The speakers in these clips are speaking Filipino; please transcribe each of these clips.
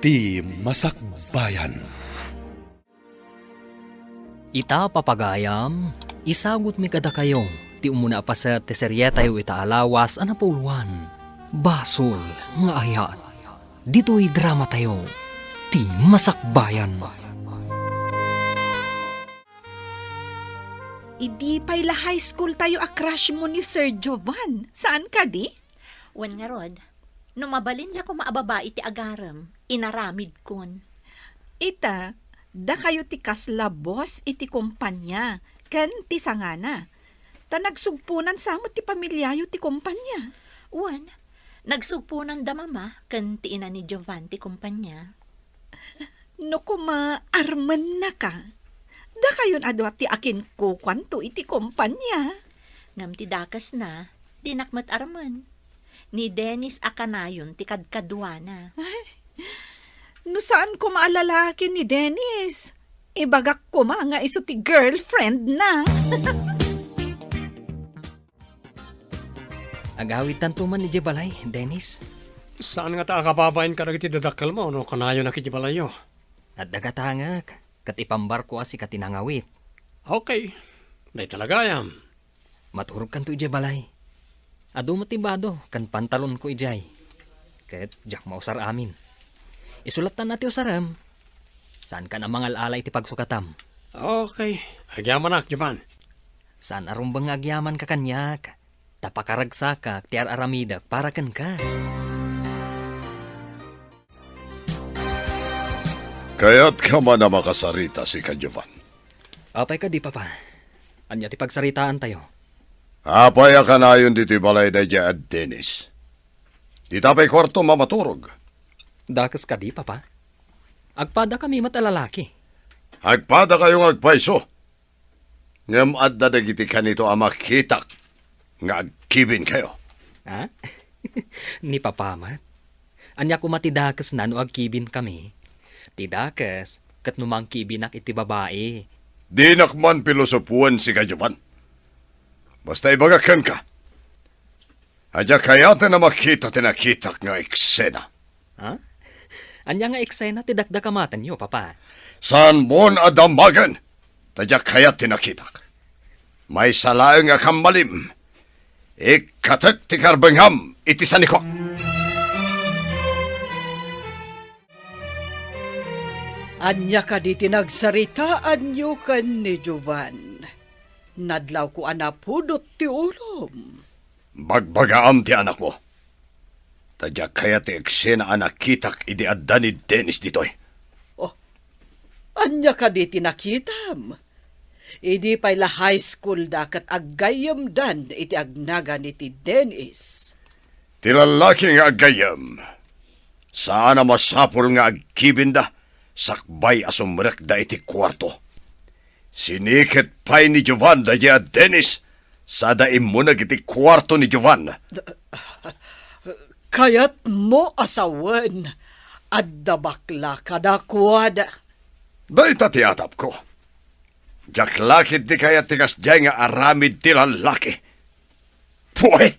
ti Masakbayan. Ita papagayam, isagot mi kada kayo, ti umuna pa sa teseryeta yu ita alawas anapuluan. Basol nga ayat, dito'y drama tayo, ti Masakbayan. Idi payla high school tayo a crush mo ni Sir Jovan. Saan ka di? Wan nga rod, numabalin niya ko maababae ti agaram, inaramid kon. Ita, da kayo ti kaslabos iti kumpanya, ken ti sangana. Ta nagsugpunan sa mo ti pamilyayo ti kumpanya. Wan, nagsugpo ng damama, kan ti ina ni Jovan ti kumpanya. No kuma arman na ka. Da kayon ado ti akin ko kwanto iti kumpanya. Ngam ti dakas na, dinakmat arman. Ni Dennis Akanayon ti kadkadwana. No saan ko maalalaki ni Dennis? Ibagak ko nga iso ti girlfriend na. Agawit tanto man ni Jebalay, Dennis. Saan nga ta kababain ka nagiti dadakkel mo, no? Kanayo na kitibalayo. At dagatangak, kat ipambar ko asi katinangawit. Okay, day talaga yam. Maturog kan to Jebalay. Ado matibado, kan pantalon ko ijay. Kat jak mausar amin. Isulatan natin usaram. Saan ka na mangalalay ti pagsukatam? Okay, agyaman ak, Japan. Saan arumbang agyaman ka kanyak? Tapakaragsak tiar aramidak para kan ka. Kaya't ka man na makasarita si Kadyovan. Apay ka di papa. Anya ti pagsaritaan tayo. Apay ka na yun dito balay da dya at Dennis. Di tapay kwarto mamaturog. Dakas ka di papa. Agpada kami matalalaki. Agpada kayong agpaiso. Ngam at dadagiti ka nito amakitak. Nga agkibin kayo. Ha? Ni papamat. Anya ko matidakas na no agkibin kami. Tidakas, kat numang kibinak iti babae. Di nakman pilosopuan si Kadyovan. Basta ibagakan ka. Adya kayata na makita tinakitak nga eksena. Ha? Anya nga eksena ti dakdakamatan nyo, papa. Saan mon adamagan? Tadya kayat tinakitak. May salaang nga kamalim. Ikatak ti karbangham iti saniko. Anya ka di tinagsaritaan nyo kan ni Jovan. Nadlaw ko anapudot ti ulom. Bagbagaam ti anak mo. Tadya kaya ti eksena anak kitak idi adda ni Dennis ditoy. Oh, anya ka di tinakitam. Idi payla high school da kat aggayam dan iti agnaga ni ti Dennis. Ti lalaki nga agayam. Saan na masapol nga agkibinda, sakbay asumrek da iti kwarto. Sinikit pay ni Jovan da ya Dennis, sada imunag iti kwarto ni Jovan. Kayat mo asawan, adda bakla kadakwada. Da itatiatap ko. Jaklakit di kaya tigas dyan nga aramid ti lalaki. Puwe,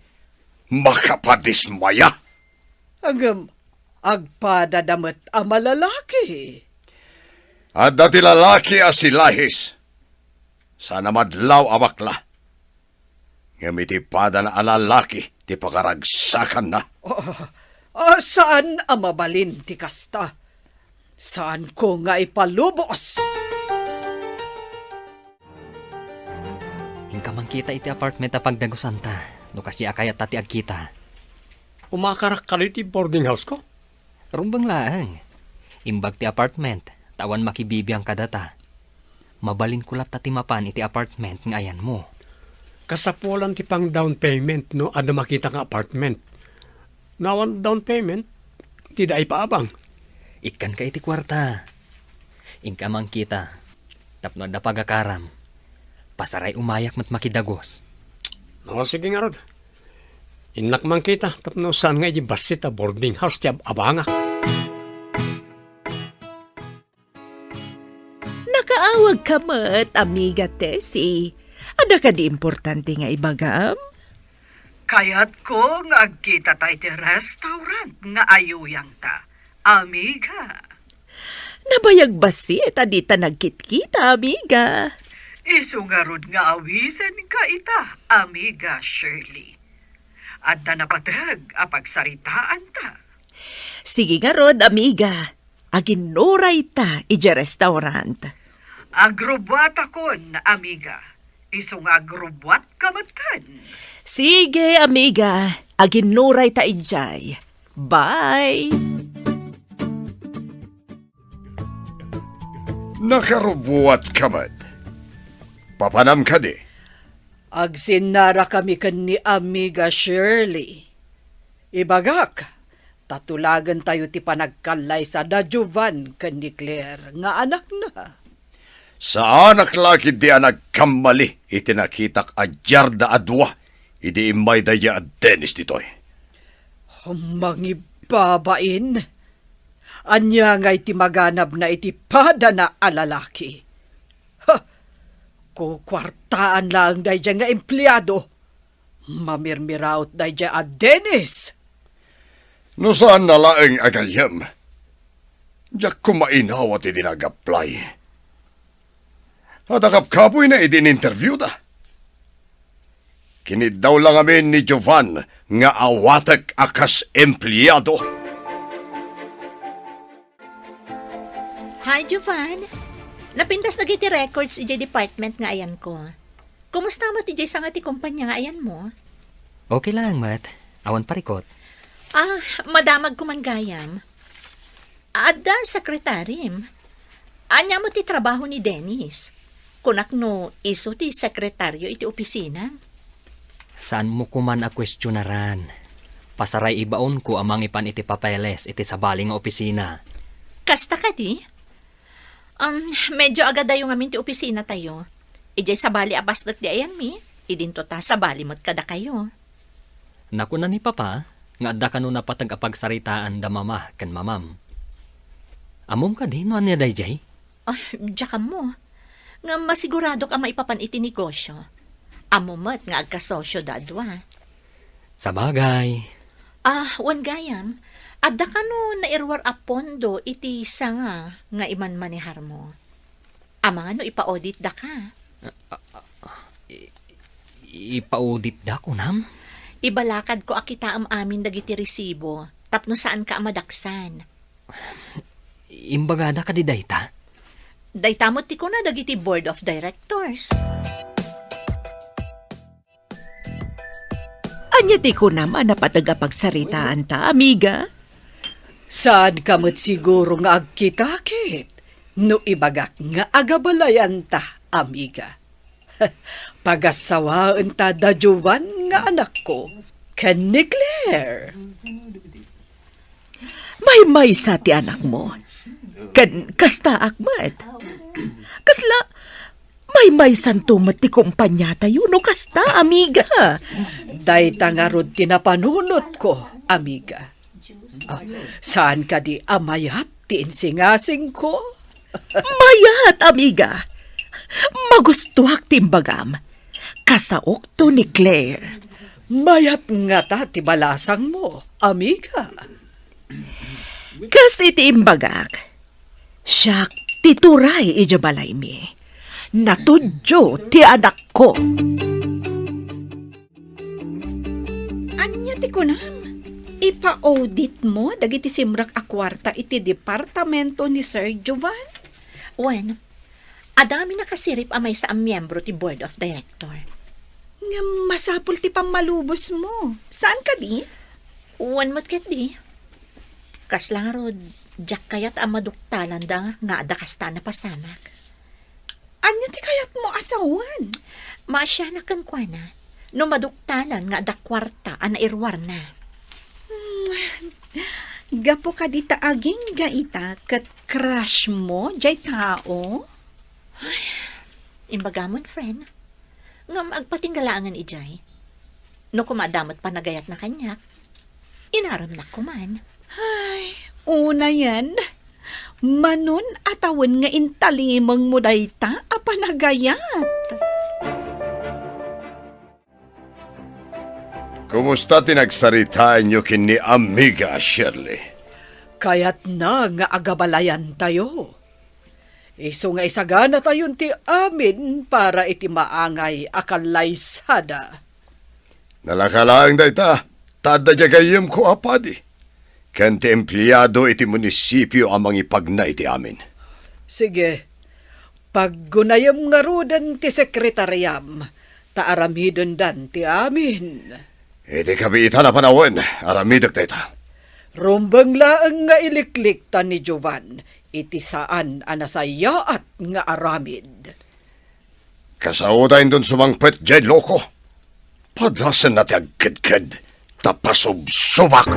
makapadismaya. Agam, agpadadamat ang malalaki. At dati lalaki asilahis. Sana madlaw awakla. Ngamiti pada na alalaki ti pakaragsakan na. Saan ang mabalin ti kasta? Saan ko nga ipalubos? Hingkamang kita iti apartment a pagdagusan ta. No kasi akayat tati agkita. Umakarak ka rin ti boarding house ko? Rumbang laang. Imbag ti apartment. Tawan makibibiyang kadata. Mabalin kulat tati mapan iti apartment ng ayan mo. Kasapulan ti pang down payment, no? Ada makita nga apartment. Nawan down payment, tidak ipaabang. Ikan ka iti kwarta. Ingkamang kita. Tapno da pagakaram. Pasaray umayak mat makidagos. No, sige nga rod. Inak man kita, tapno saan nga basit a boarding house ti abangak. Nakaawag ka mat, amiga Tessie. Ada ka di importante nga ibagam? Kayat ko nga agkita tayo ti restaurant nga ayuyang ta. amiga. Nabayag basit, adita nagkit-kita, amiga. Isungarod nga awisan ka ita, amiga Shirley. At na napatag apagsaritaan ta. Sige nga rod, amiga. Aginuray ta, ije restaurant. Agrobwat akon, amiga. Isong agrobwat kamatan. Sige, amiga. Aginuray ta ijay. Bye! Nakarubuat ka man. Papanam ka di. Agsinara kami kan ni amiga Shirley. Ibagak, tatulagan tayo ti panagkalay sa dajuvan kan ni Claire nga anak na. Sa anak laki di anak kamali itinakitak adyarda adwa. Idi imay daya at Dennis ditoy. Mangibabain. Anya nga iti maganab na iti pada na alalaki. Ha! Kukwartaan lang dahi nga empleyado. Mamirmiraut dahi a Dennis. No saan nalaeng agayam? Diyak kumainawat iti nag-apply. At akapkapoy na idin-interview da. Kinid daw lang amin ni Jovan nga awatek akas empleyado. Hi, Jovan. Napintas na giti records iti department nga ayan ko. Kumusta mo ti sa nga ti kumpanya nga ayan mo? Okay lang, Matt. Awan parikot. Madamag ko man gayam. Adda, sekretarim. Anya mo ti trabaho ni Dennis. Kunak no, iso ti sekretaryo iti opisina. Saan mo kuman a kwestiyonaran? Pasaray ibaon ko amang ipan iti papeles iti sabali nga opisina. Kasta ka di? Medyo agad dayo nga ti opisina tayo. Ijay sabali abas dat di ayan mi. Idinto ta sabali mo't kada kayo. Naku na ni Papa, nga adda ka no napatag apagsaritaan da mama kan mamam. Amom ka din, no anya dayjay? Diya mo. Nga masigurado ka maipapan iti negosyo. Amumat nga agkasosyo dadwa. Sabagay. Wan gayam. Adda ka no nairwar a pondo iti sanga nga iman manihar mo. Amang ano ipa-audit da ka. Ipa-audit da ko, nam? Ibalakad ko akita amin dagiti resibo. Tapno saan ka amadaksan. Imbagada ka di dayta? Daytamot ti ko na dagiti board of directors. Anya ti ko naman napatagapagsaritaan ta, amiga. Saan kamot siguro nga agkitakit? No ibagak nga agabalayan ta, amiga. Pagasawaan ta da Jovan nga anak ko, kan ni Claire. May sa ti anak mo. Kasta akmat. Kasla, may santumat ti kumpanya tayo, no kasta, amiga. Dayta nga rod tinapanunot ko, amiga. Saan ka di amayat ti insingasing ko? Mayat, amiga. Magustuhak timbagam. Kasaok to ni Claire. Mayat nga ta ti balasang mo, amiga. Kas iti imbagak. Siya tituray ija balay mi. Natudyo ti anak ko. Anya ti kunam? Ipa-audit mo dagiti simrak a kwarta iti departamento ni Sir Jovan? Wen, adami nakasirip amay sa miyembro ti board of director. Nga masapul ti pamalubos mo. Saan ka di? Wen mo't ket di. Kaslang rod, jak kayat amaduktalan da nga adakasta na pasamak. Anya ti kayat mo asawan? Masya na kang kwa no maduktalan nga ada kwarta ana irwar na. Gapo ka di taaging gaita kat crush mo, jay tao? Imbagamon, friend. Nga magpatinggalangan ijay. No kumadamot pa nagayat na kanyak, inaram na kuman. Ay, una yan. Manon atawan nga intalimang mo dayta apanagayat. Kumusta tinagsaritaan niyo kini amiga Shirley? Kayat na nga agabalayan tayo. Iso nga isagana tayon ti amin para iti maangay akalaysada. Nalakalaang da ita, tada gayam ko apadi. Kanti empleyado iti munisipyo amang ipagna iti amin. Sige, paggunayam nga rudan ti sekretaryam, taaramidon dan ti amin. Iti kabiita na panawin, aramidak da ita. Rumbang laang nga iliklik ta ni Jovan, iti saan anasayaat nga aramid. Kasaudain dun sumangpet jay loko. Padasan na ti agkad-kad, tapasub-subak.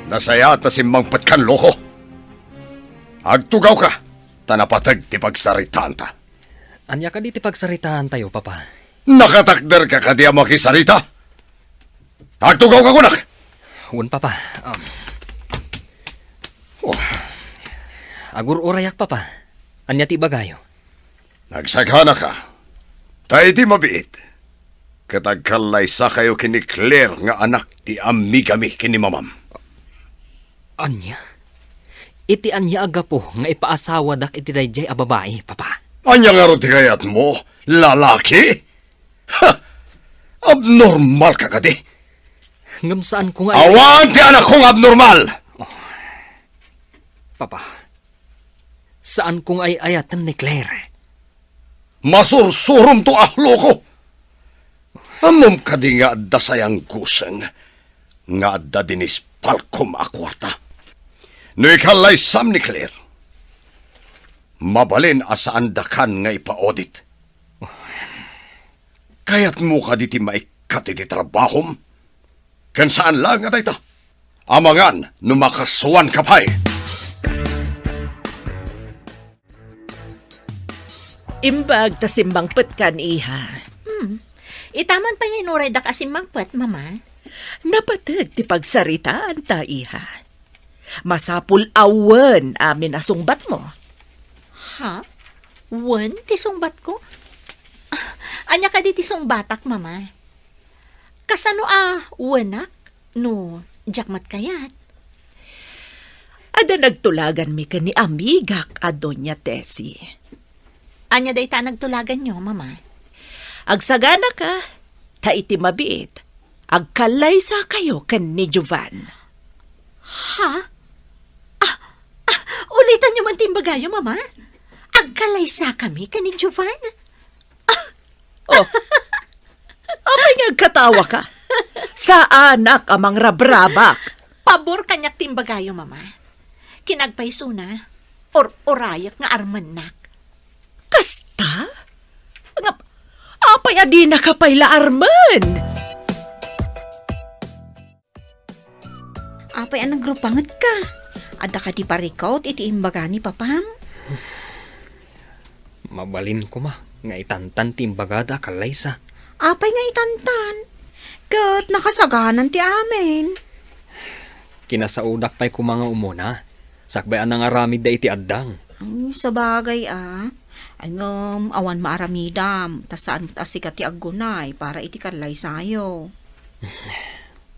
Nasayaat na simbangpet kan loko. Agtugaw ka, tanapatag ti pagsaritaan ta. Anya ka di ti pagsaritaan tayo, Papa. Nakatakder ka kadi ang makisarita. Agtugaw ka kunak. Huwag, Papa. Agur orayak, Papa. Anya ti bagayo. Nagsagana ka. Tayo di mabiit. Katagkalay sa kayo kini Claire nga anak ti amigami kini mamam. Anya? Iti anya agapo nga ipaasawa dak iti dayjay a babae, Papa. Anya nga ro ti kayat mo? Lalaki? Ha! Abnormal ka kadi. Ngam saan ko nga... Awan ti anak kong abnormal! Papa, saan kong ay ayatan ni Claire? Masursurum to loko. Amom kadi nga adda sayang guseng. Nga adda dinis palkom akwarta. No ikalay sam ni Claire. Mabalin asaan dakan nga ipa-audit. Kaya't mo ka diti maikat iti trabahom. Kan saan lang nga dayta? Amangan no makasuan kapay. Imbag ta simbangpet kan iha. Itaman pa yung inuray da kasi mangpet, Mama. Napatag ti pagsaritaan ta iha. Masapul awen amin asungbat mo. Ha? Wan, tisong bat ko? Anya ka di tisong batak, Mama. Kasano wanak? No, jakmat kayat. Ada nagtulagan mi ka ni amigak a Doña Tessie. Anya day ta nagtulagan nyo, Mama. Agsagana ka, ta iti mabiit. Agkalay sa kayo kan ni Jovan. Ha? Ulitan nyo man timbagayo, Mama. Agkalaysa kami ka ni Jovan. Oh, amay ngagkatawa ka. Sa anak amang rabrabak. Pabor kanyak timbagayo, Mama. Kinagpaiso na. Orayak nga armanak. Kasta? Nga, apay adi na kapayla arman. Apay ang nagrupangat ka. Ada ka di parikaut iti imbaga ni Papam. Mabalin ko ma, nga itantan ti imbagada kalaysa. Apay nga itantan. Kat nakasaganan ti amin. Kinasaudak pa'y kumanga umuna. Sakbayan na nga ramid da iti addang. Ay, sa bagay Ay awan maaramidam. Tasaan asikat ti aggunay para iti kalay sayo.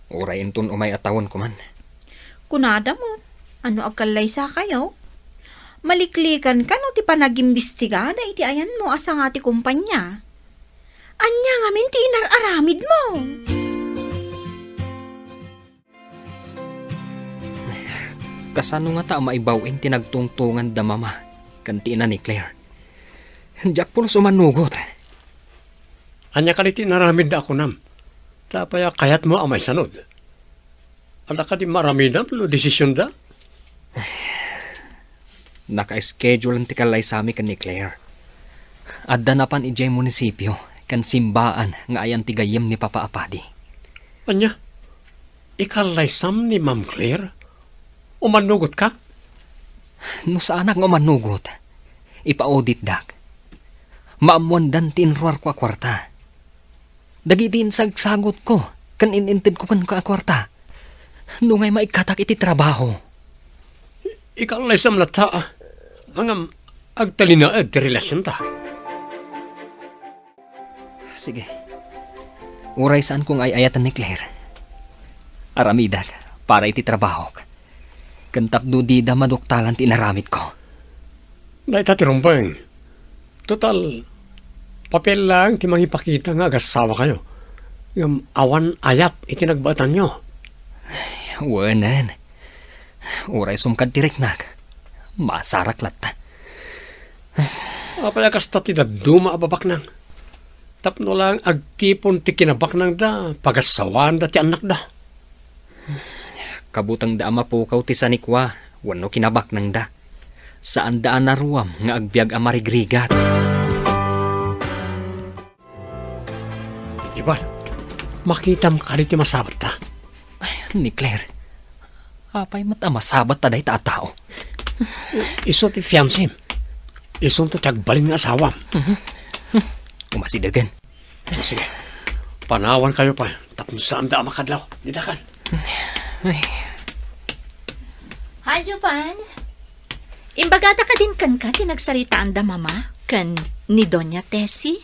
Uray intun umay atawan ko man. Kunada mo, ano agkalay sa kayo? Maliklikan ka no ti panagimbestiga na iti ayan mo asa nga ti kumpanya. Anya nga min ti inararamid mo. Kasano nga ta maibawin tinagtungtungan da mama. Kantina ni Claire. Diyak po sumanugot. Anya ka di naramid da ako nam. Tapaya kayat mo amay sanod. Ala ka di maramidam no desisyon da? Naka-schedule ang tikalay sa amin kan ni Claire. Adda na pan ijay munisipyo kan simbaan nga ayan tigayem ni Papa Apadi. Anya, ikalay sam ni Ma'am Claire? Umanugot ka? No sa anak nga manugot, ipa-audit dak. Maamuan dan tinruar ko akwarta. Dagitin sagsagot ko, kan inintid ko kan akwarta. No ngay maikatak iti trabaho. Ikalay sam lata, ang agtalinaad ti relasyon ta. Sige. Uray saan kong ay ayatan ni Claire. Aramidan, para iti trabaho. Kantapdo di da maduktalan ti inaramid ko. Naitatirumpeng. Total, papel lang ti mangipakita nga agasawa kayo. Yung awan ayat iti nagbatan nyo. Wanan. Uray sumkad tiriknag. Masarak latta. Apaya kasta ti daduma ababak nang. Tapno lang agtipon ti kinabak nang da, pagasawan da ti anak da. Kabutang da mapukaw ti sanikwa, wano kinabak nang da. Saan daan naruam nga agbyag amarigrigat. Iban, makitam ka ti masabat ta. Ni Claire, apay matamasabat taday ta tao. Iso ti fiancé. Iso to ti agbalin nga asawam. Umasidagan. Sige, panawan kayo pa. Tapos saan da makadlaw. Didakan. Hi, Jovan. Imbagada ka din kan ka, tinagsaritaan da mama, kan ni Doña Tessie.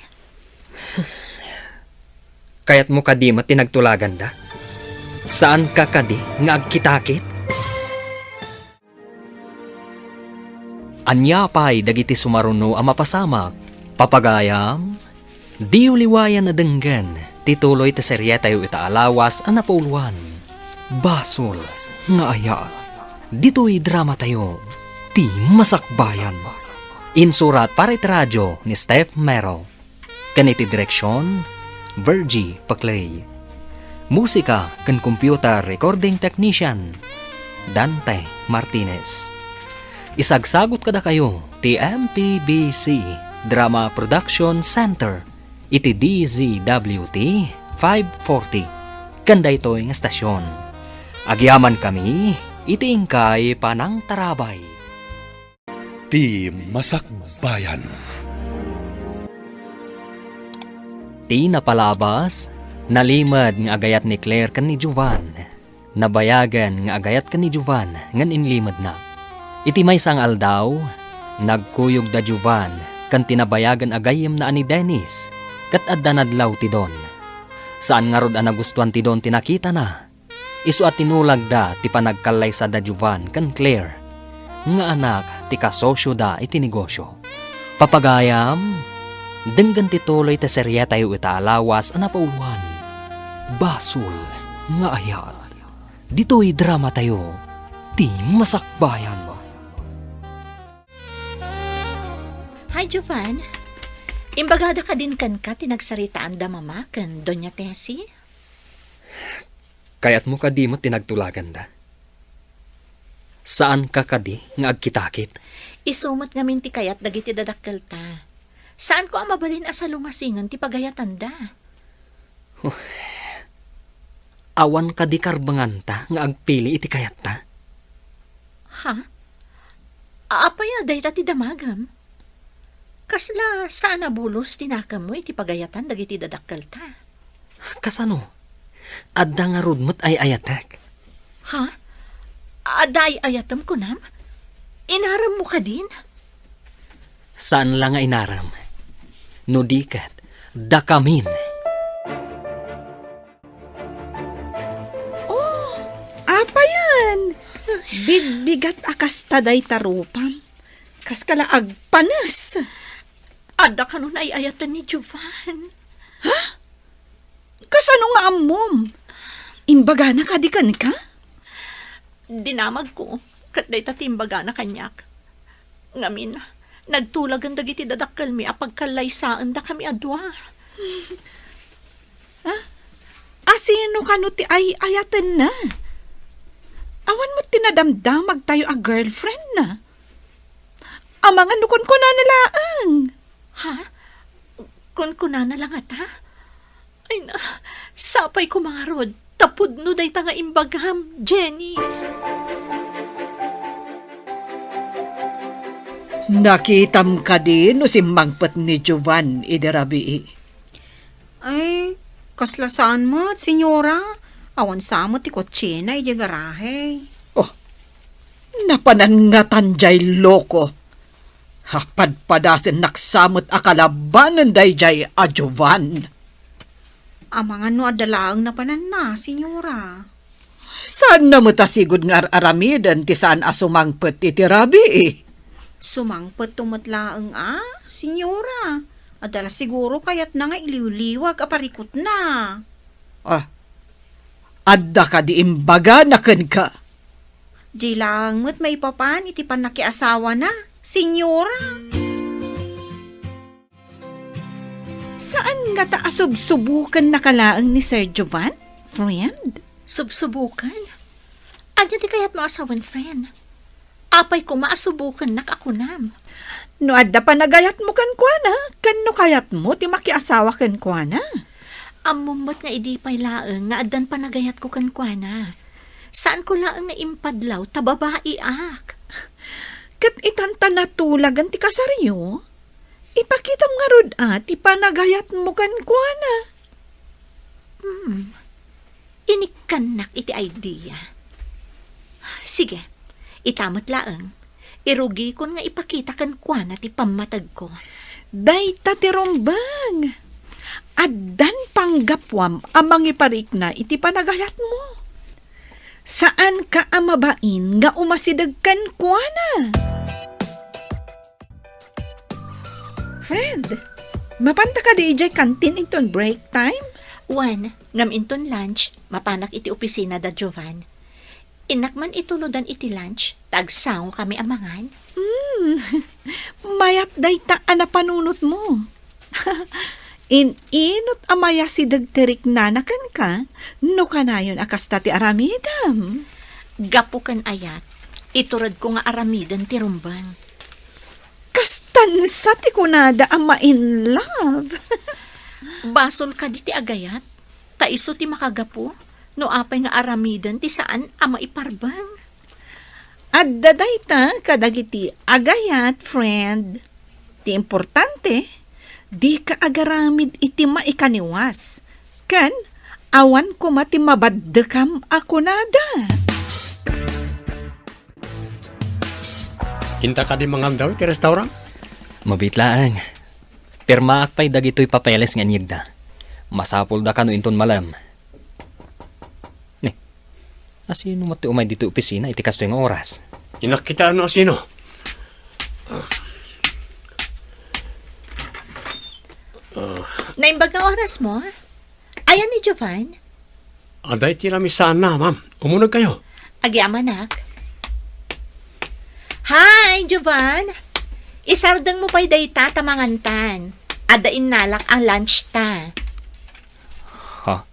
Kaya't mo kadi tinagtulagan da? Saan ka kadi nga agkitakit? Anya pa'y dagiti sumaruno ang mapasamak, papagayam, di uliwayan na denggan, tituloy ta serye tayo itaalawas ang napauluan. Basol, nga aya, dito'y drama tayo, ti masakbayan. Insurat para iti radyo ni Steph Merrill. Kaniti direksyon, Virgie Paclay. Musika kan computer recording technician, Dante Martinez. Isagsagot kada kayo, ti MPBC Drama Production Center, iti DZWT 540. Kanda ito yung estasyon. Agyaman kami, iti ingkay panang tarabay. Ti Masakbayan. Ti napalabas, nalimad nga agayat ni Claire kan ni Jovan. Nabayagan nga agayat kan ni Jovan ngan inlimad na. Iti may sang aldaw, nagkuyog da Jovan kan tinabayagan agayem na ani Dennis kat adda nadlaw ti Don. Saan nga rod ang nagustuhan ti Don tinakita na. Isu at tinulag da ti panagkalay sa da Jovan kan Claire. Nga anak ti kasosyo da iti negosyo. Papagayam, denggan ti tuloy ti serye tayo itaalawas ang napauluan. Basol nga ayat. Dito'y drama tayo, ti masakbayan. Hi, Jovan. Imbagada ka din kan ka, tinagsaritaan da mama, kan Doña Tessie. Kaya't mo kadi mo tinagtulagan da. Saan ka kadi nga agkitakit? Isumot ngamin ti kayat dagiti dadakkel ta. Saan ko ang mabalin asalungasingan ti pagayatan da? Awan kadi karbangan ta nga agpili iti kayat ta. Ha? Aapaya day ta ti damagam? Kasla saan nabulos tinakam mo iti pagayatan dagiti dadakkel ta? Kasano? Adda nga rudmot ay ayatek. Ha? Aday ayatam ko nam? Inaram mo ka din? Saan lang nga inaram? No dikat, dakamin. Apa yan? Bigbigat akas taday tarupam. Kas kalaag panas. Ada ka nun ay ayatan ni Jovan. Kasano nga amom? Imbaga na kadikan ka? Dinamag ko, kat day tatimbaga na kanyak. Ngamin, nagtulagan dagiti dadakkel mi apagkalaysaan da kami adwa. Asino ka no ti ay ayatan na? Awan mo tinadamdamag tayo a girlfriend na. Amangan nukon ko na nalaang. Ha? Kun na lang ata? Ay na, sapay ko mga rod. Tapod no day ta nga imbagam, Jenny. Nakitam ka din o si mangpat ni Jovan idarabi. Ay, kaslasaan mo, senyora. Awan sa mo ti kotse na iti garahe. Oh, napanangatan jay loko. Hapad-padasin naksamot akalabanan day jay a Jovan. Amangan no adalaang na panan na, senyora. Saan na mo tasigod nga aramidan ti saan asumangpet iti rabi eh? Sumangpet tumatlaang senyora. Adala siguro kayat na nga iliwliwag aparikot na. Ah, adda ka di imbaga na ken ka. Di lang mo't may papan iti pan nakiasawa na, senyora. Saan nga taasubsubukan na kalaang ni Sir Jovan, friend? Subsubukan? Anya di kayat mo asawan, friend? Apay ko maasubukan ako nam. No adda pa nagayat mo kan kuana, kan no kayat mo ti makiasawa kan kuana. Amumot nga idi pay laeng nga addan panagayat ko kan kuana. Saan ko laeng nga impadlaw ta babae ak? Kat itanta natulagan ti kasaryo, ipakitam nga rod ti panagayat mo kan kuana. Inikanak iti idea. Sige, itamat laeng. Irugi ko nga ipakita kan kuana ti pamatag ko. Day tatirombang. Addan panggapwam amang iparik na iti panagayat mo. Saan ka amabain nga umasidag kan kuana? Friend, mapanta ka di ijay kantin inton break time? Wan, ngam inton lunch, mapanak iti opisina da Jovan. Inakman itulodan iti lunch, tagsaw kami amangan. Mayat day ta anapanunot mo. Inot amaya si dagterik nanakan ka, no kanayon akas ti aramidam. Gapukan ayat, iturad ko nga aramidan ti rumbang. Kastan sa ti kunada ama in love. Basol ka di ti agayat, taiso ti makagapo, no apay nga aramidan ti saan ama iparbang. Adda day ta kadagiti agayat, friend. Ti importante, di ka agaramid iti maikaniwas. Kan, awan ko mati mabaddekam ako nada. Hinta ka di mangandaw iti restaurant? Mabitlaang. Pirmaak pa'y dagito'y papeles nga niyagda. Masapol da ka no inton malam. Asino mati umay dito opisina iti kasto yung oras. Inakita no sino? Naimbag na oras mo? Ayan ni Jovan. Aday tiramisan na, ma'am. Umunag kayo. Agyamanak. Hi, Jovan! Isardang mo pa'y dayta tamangantan. Adain nalak ang lunch ta. Ha?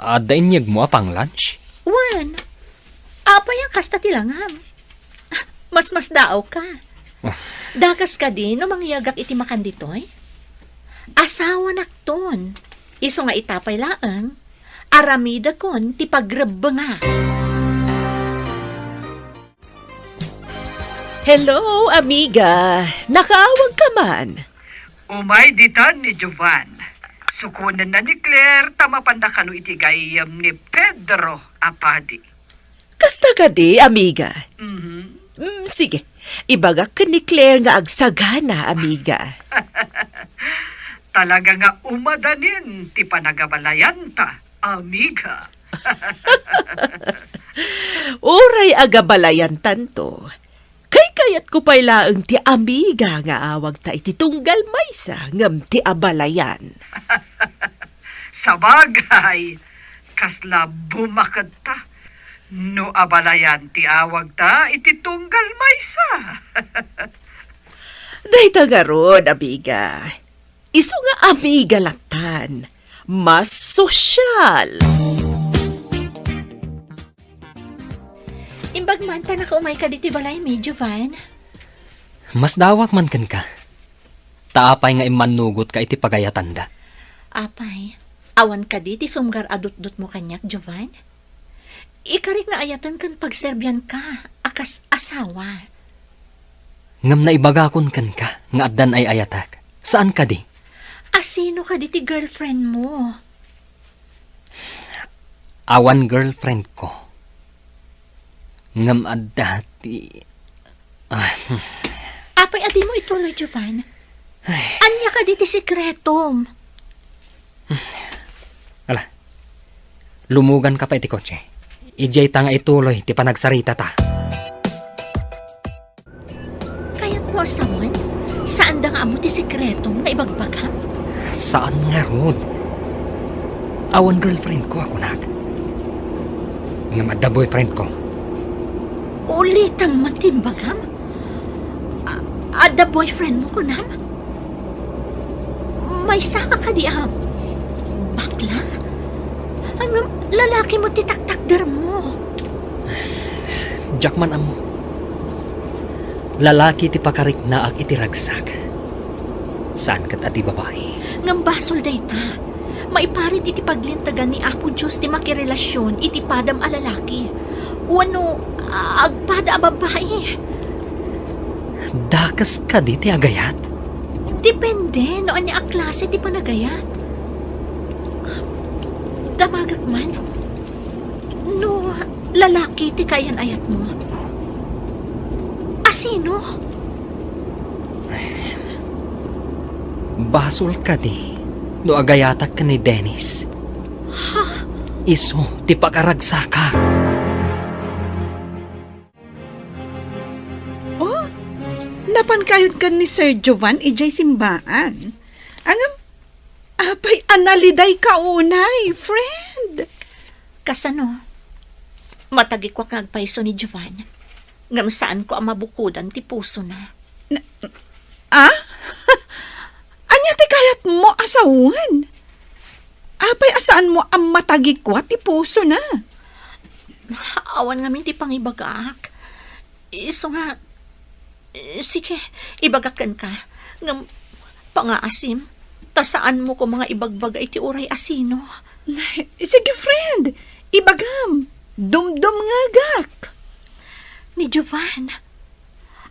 Adain mo apang lunch? Wan, apa yung kasta tilangam? Mas daaw ka. Dakas ka din no mangyagak iti makanditoy? Asawa nakton. Iso nga itapay laang. Aramida kon ti pagrabba nga. Hello, amiga. Nakaawag ka man. Umay ditan ni Jovan. Sukunan na ni Claire tamapanda kanu iti gayam ni Pedro Apadi. Kasta ka di, amiga. Mhm. Sige, ibagak ka ni Claire nga agsagana, amiga. Talaga nga umadanin ti panagabalayan ta, amiga. Uray agabalayan tanto. Kay kayat ko pa'y laeng ti amiga nga awag ta iti tunggal maysa ngam ti abalayan. Sabagay, kasla bumakad ta. No abalayan ti awag ta, iti tunggal maysa. Dahita nga ron, amiga. Iso nga amiga latan. Mas sosyal. Imbag man ta nakaumay ka dito balay mi, Jovan. Mas dawak man kan ka. Taapay nga imanugot ka iti pagayatanda. Apay, awan ka di ti sumgar adut-dut mo kanyak, Jovan. Ikarik na ayatan kan pagserbyan ka, akas asawa. Ngam na ibagakon kan ka, nga addan ay ayatak. Saan ka di? Asino ka di ti girlfriend mo? Awan girlfriend ko. Ngam adda ti... Apay, adi mo ituloy, Jovan. Anya ka di ti sikretom. Ala, lumugan ka pa iti kotse. Ijay ta nga ituloy ti panagsarita ta. Kaya't mo asaman, saan da nga amo ti sikreto nga ibagbagam? Saan nga rod? Awan girlfriend ko ako nak. Nga madda boyfriend ko. Ulitang matimbagam? Ada boyfriend mo ko nam? May saka ka di bakla? Ano, lalaki mo titaktakder mo. Jackman amo. Lalaki ti pakarik na ag itiragsak. Saan kat ati babae? Ngam basol day ta. Maiparit iti paglintagan ni Apo Diyos ti makirelasyon iti padam a lalaki. Wano, agpada a babae. Dakas ka di ti agayat? Depende, noon niya a klase ti panagayat. Damagak man. No, lalaki ti kayan ayat mo. Asino? Basol ka di. No agayatak ka ni Dennis. Ha? Iso, ti pakaragsakat. Oh, napankayod ka ni Sir Jovan ijay simbaan. Angam, apay analiday ka unay, friend. Kasano? Matagi ko kagpaiso ni Jovan. Ngam saan ko ang mabukudan ti puso na. Ah? Anya ti kayat mo asawan? Apay asaan mo ang matagikwa ti puso na? Awan ngamin ti pangibagak. Iso nga, sige, ibagakan ka. Ngam pangaasim, tasaan mo ko mga ibagbagay ti uray asino. Sige, friend. Ibagam. Dumdum nga gak. Ni Jovan,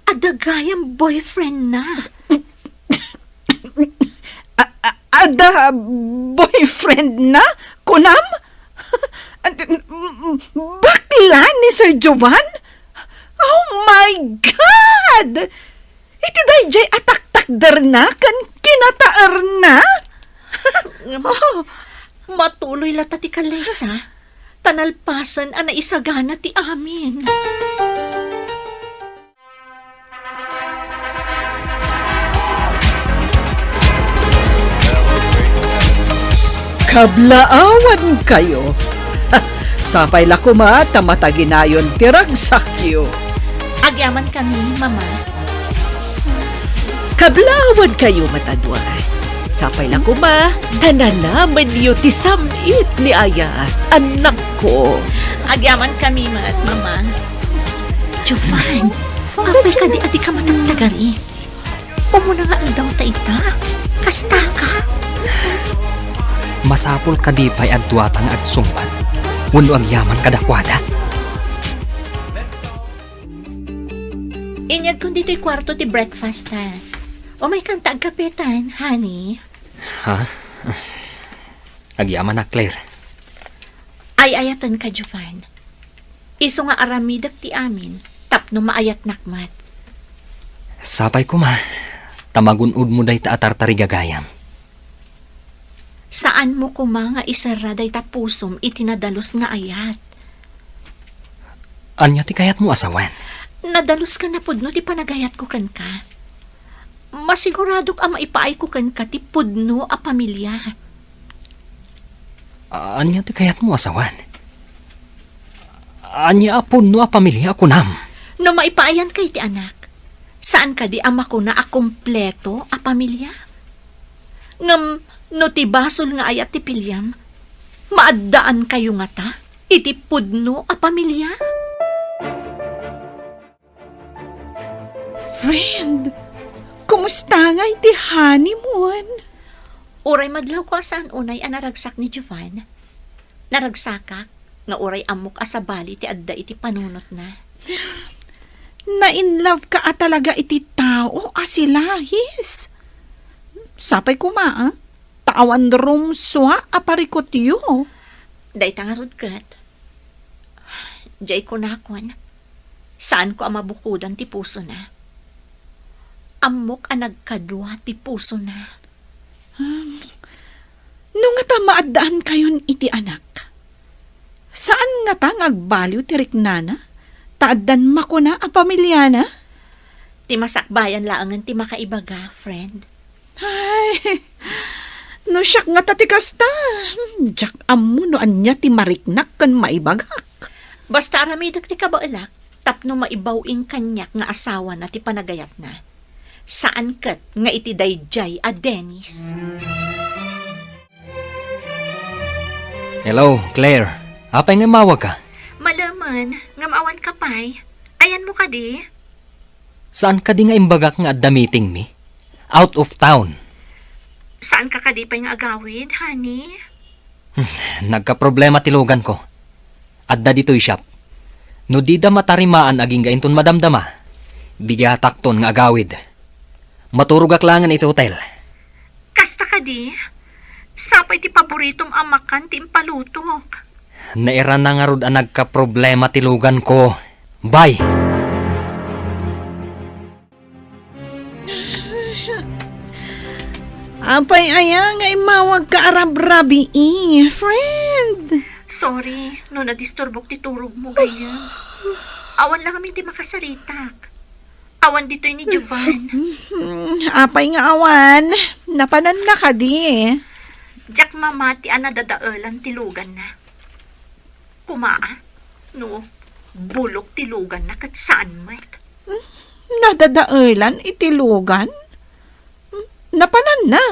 adagayang boyfriend na. Ada boyfriend na? Kunam? Bakla ni Sir Jovan? Oh my God! Iti dayjay atak-takder na kan kinataar na? Oh. Matuloy lata ti kalaysa. Tanalpasan ang naisagana ti amin. Kablaawan kayo. Sapay lakuma tamataginayon tiragsakyo. Agyaman kami, Mama. Kablawan kayo matadwa. Sapay lang kuma, dananaman niyo ti samit ni Ayat, anak ko. Agyaman kami, Mama. Jovan, apay ka di adi ka matagtagari. Umuna nga daw ta ita. Kasta ka. Masapol ka di pa'y adwatang agsumbat. Wano ang yaman kadakwada. Inyag kung dito'y kwarto ti breakfast ha. O may kanta ag kapetan, honey. Ha? Agyaman na, Claire. Ay ayatan ka, Jovan. Iso nga aramidak ti amin, tapno maayat nakmat. Sapay ko ma. Tamagunod mo day taatartari gagayam. Saan mo kuma nga isaraday ta pusom itinadalos nga ayat? Anya ti kayat mo asawan? Nadalos ka na pudno ti panagayat ko kan ka. Masiguradok ang maipaay ko kan ka ti pudno a pamilya. Anya ti kayat mo asawan? Anya apon no a pamilya ako nam. No maipaayan kay ti anak, saan ka di ama ko na a kompleto a pamilya? Ngam no ti basol nga ayat ti pilyam, maaddaan kayo nga ta, iti pudno a pamilya? Friend, kumusta nga iti honeymoon? Uray madlaw ko saan unay a naragsak ni Jovan. Naragsakak, nga uray amok asabali ti adda iti panunot na. Na-in-love ka talaga iti tao asilahis. Sapay kuma, tawan rumswa aparikot yu. Day tangarod kat. Jay ko nakon. Saan ko ang mabukudan ti puso na? Amok ang nagkadwa ti puso na. Nung nga ta maaddaan kayon iti anak. Saan nga ta agbaliw ti riknana? Taaddan makuna a pamilya na? Ti masakbayan laangan ti makaibaga, friend. Ay, no siyak nga tatikas ta. Jak ammo no anya ti mariknak kan maibagak. Basta aramidak ti kabailak, tapno maibawing kanyak nga asawa na ti panagayat na. Saan kat nga iti dayjay a Dennis? Hello, Claire. Apay nga mawag ka? Malaman, nga maawan ka pa'y. Ayan mo ka di. Saan ka di nga imbagak nga adda meeting mi? Out of town. Saan ka di pa'y nga agawid, honey? Nagka-problema tilugan ko. Adda dito'y shop. No di da matarimaan aging gainton madamdama. Bigatakton nga agawid. Maturugak langan iti hotel. Kasta ka di. Sapay ti paboritong amakan ti impalutok. Naira na nga rod ang nagka-problema tilugan ko. Bye! Apay aya nga imawag ka arab-rabi friend. Sorry, no nadisturbok ti turog mo ganyan. Awan lang kami ti makasaritak. Awan dito'y ni Jovan. Apay nga awan, napanan na ka di. Jak mamati ana dadaelan tilugan na. Kumaa, no, bulok tilugan na kat saan met. Nadadaelan itilugan? Napanan na.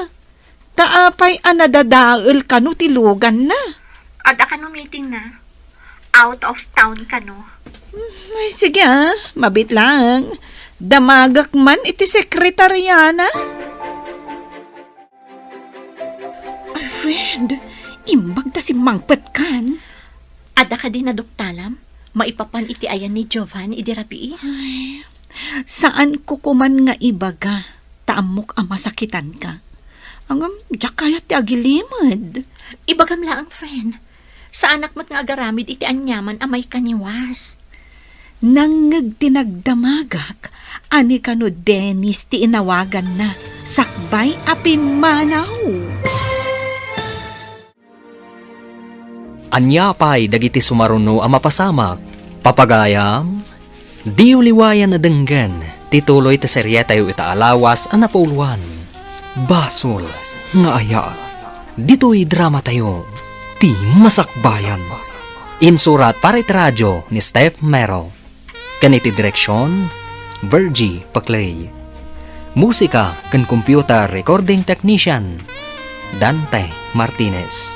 Taapay anadadael ka no tilugan na. Ada ka no meeting na. Out of town ka no. Ay, sige mabit lang. Damagak man iti sekretariana. Ay, friend, imbag ta si Mangpet kan. Ada ka din na doktalam? Maipapan iti ayan ni Jovan idirapi. Ay, saan ko kuman nga ibaga? Taamok ang masakitan ka. Ang diyak kaya ti agilimad. Ibagam laang, friend. Sa anak mo't nga agaramid iti anyaman amay kaniwas. Nangag tinagdamagak, ani ka no Dennis ti inawagan na. Sakbay apin manaw. Anya pa'y dagiti sumaruno ang mapasamak. Papagayam, di uliwayan na denggan. Tituloy ta seryetayo itaalawas ang napauluan. Basol nga aya. Dito'y drama tayo. Ti masakbayan. Insurat para iti radyo ni Steph Merrill. Kaniti direksyon, Virgie Paclay. Musika kan computer recording technician, Dante Martinez.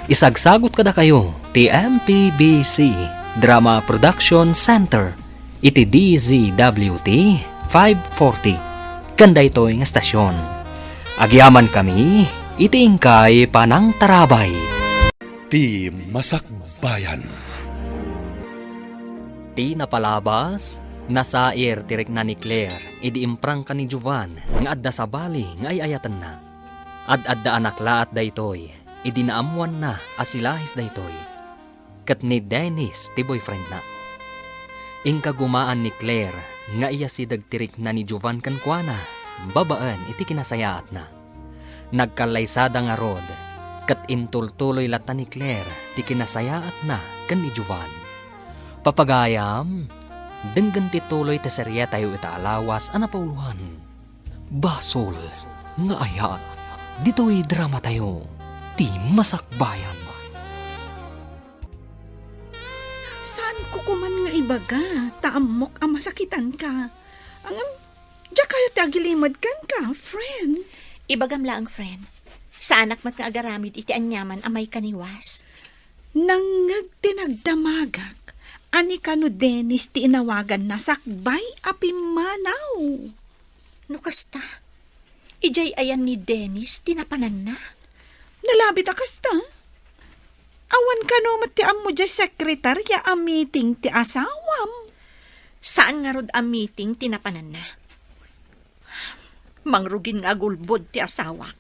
Isagsagot kada kayo ti MPBC Drama Production Center iti DZWT 540 kanda ito'y nga stasyon. Agyaman kami iti ingkay panang tarabay. Ti Masakbayan. Ti napalabas, nasair tirik na ni Claire, idi imprang ka ni Jovan, nga adda sa bali, nga ayayatan na. Ad-adda anak laat daytoy, idi naamuan na, asilahis daytoy. Kat ni Dennis, ti boyfriend na. Ingka gumaan ni Claire, nga iya si dagtirik na ni Jovan kankwana, babaan iti kinasayaat na. Nagkalaysada nga rod, kat intultuloy lata ni Claire, ti kinasayaat na kan ni Jovan. Papagayam, denggan ti tuloy ta serya tayo itaalawas anapauluhan. Basol, nga aya, dito'y drama tayo, ti masakbayan. Saan ko kuman nga ibaga? Taamok ang masakitan ka. Ang diyak kaya ti agilimad kan ka, friend. Ibagam laang, friend. Sa anak mat nga agaramid iti anyaman amay kaniwas. Nangag tinagdamagak. Ani ka no Dennis ti inawagan na sakbay api manaw. No kasta, ijay ayan ni Dennis tinapanan na. Nalabit akasta. Awan ka no mati mo dya sekretarya a meeting ti asawam. Saan nga rod a meeting tinapanan na? Mangrugin nga gulbod ti asawak.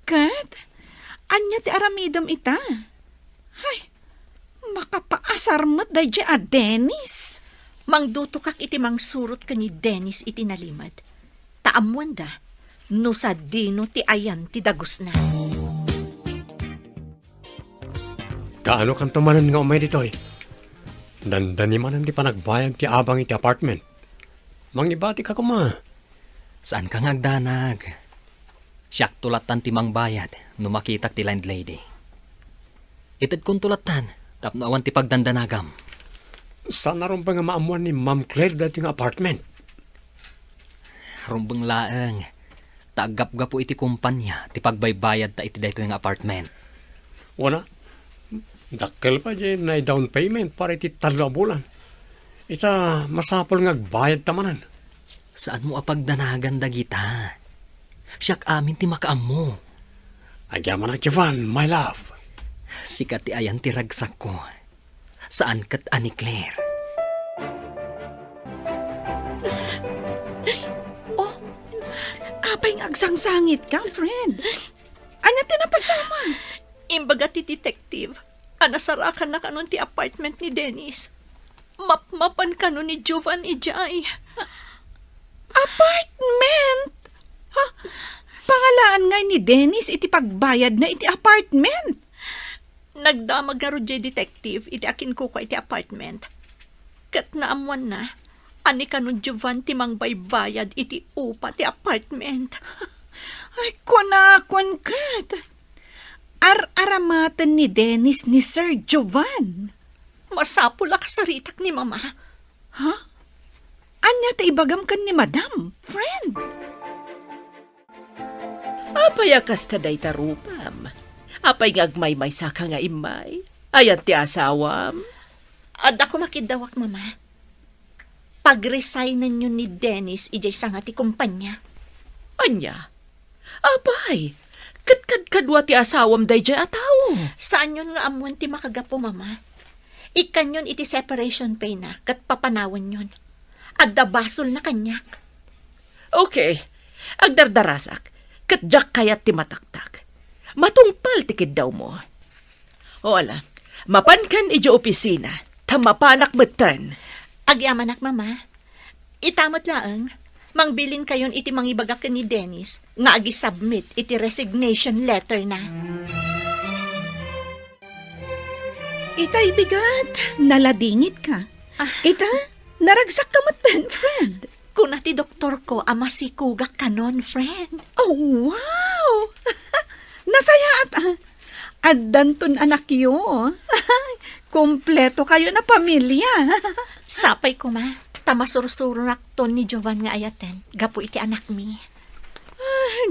Kat, anya ti aramidam ita? Ay, makapaasar mo't day dya a Dennis. Mangdutukak iti mangsurot ka ni Dennis iti nalimad. Taamuan da, no sa dino ti ayan ti dagos na. Kaano kan tumanan nga umay dito eh. Dandani man di pa nagbayad ti abang iti apartment. Mangibati ka kuma. Saan ka ngagdanag? Siyak tulatan ti mangbayad no makitak ti landlady. Itad kong tulatan tapno awan ti pagdandanagam. Sana ron pa nga maamuan ni Ma'am Claire dati nga apartment. Rumbang laeng. Tagap-gap po iti kumpanya ti pagbaybayad ta iti dayto nga apartment. Wana, dakkel pa dyan na down payment para iti 3 bulan. Ita masapol nga agbayad tamanan. Saan mo apagdanagan dagita? Siyak amin ti makaammo. Agyaman na Jovan, my love. Sikat ti ayan ti ragsak ko. Saan kat ani Claire? Apay nga agsangsangit ka, friend. Anya tinapasama? Imbaga ti detective, anasarakan na kanon ti apartment ni Dennis. Mapmapan kanon ni Jovan Ijay. Apartment? Ha? Pangalaan nga ni Dennis iti pagbayad na iti apartment. Nagdamag nga Roger detective, iti akin ko iti apartment. Kat naamuan na, ani kanon Jovan ti mangbaybayad iti upa ti apartment. Ay, kunakon kat. Ar-aramatan ni Dennis ni Sir Jovan. Masapula ka sa ritak ni Mama. Ha? Anya ta ibagam kan ni Madam, friend. Apay akas ta day tarupam. Apay ngagmay-may saka nga imay. Ayan ti asawam. Ad ako makidawak, Mama. Pag-resign ninyo ni Dennis, ijay sa nga ti kumpanya. Anya? Apay, kadwa ti asawam day jay ataw. Saan yun nga amuan ti makagapo, Mama? Ikan yun iti separation pay na, kat papanawan yun. Adda basol na kanyak. Okay, agdardarasak, katjak kayat ti mataktak. Matungpal tikid daw mo. O ala, mapankan iji opisina, tamapanak metan. Agyamanak, Mama. Itamot laang, mangbilin kayon iti mangibagak ni Dennis, nga agi-submit iti resignation letter na. Itay bigat, naladingit ka. Ita, naragsak ka matan, friend. Kuna ti doktor ko, ama si kugak kanon, friend. Oh, wow! Nasaya at addanton anak yo. Kompleto kayo na pamilya. Sapay ko, Ma. Tamasursuro ton ni Jovan nga ayaten. Gapo iti anak mi.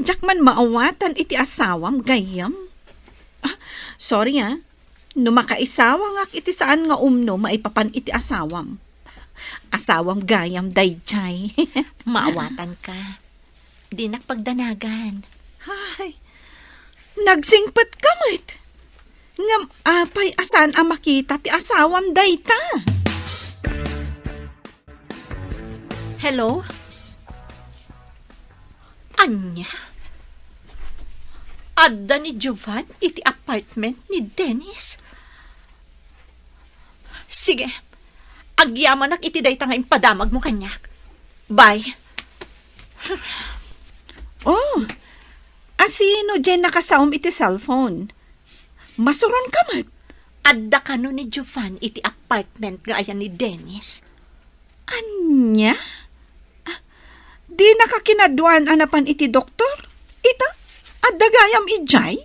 Diyak man maawatan iti asawam gayam. Sorry no makaisawa nga iti saan nga umno maipapan iti asawam. Asawam gayam dayjay. Maawatan ka. Di nakpagdanagan. Ay, nagsingpat kamit. Ngam apay asan ang makita ti asawam dayta. Hello? Anya? Adda ni Jovan iti apartment ni Dennis? Sige. Agyaman iti dayta nga impadamag mo kanyak. Bye. Oh, asino dyan nakasawam iti cellphone? Masuron kamat. Adda ka no ni Jovan iti apartment nga ayan ni Dennis. Anya? Di nakakinaduan anapan iti doktor? Ita? Adda gayam ijay?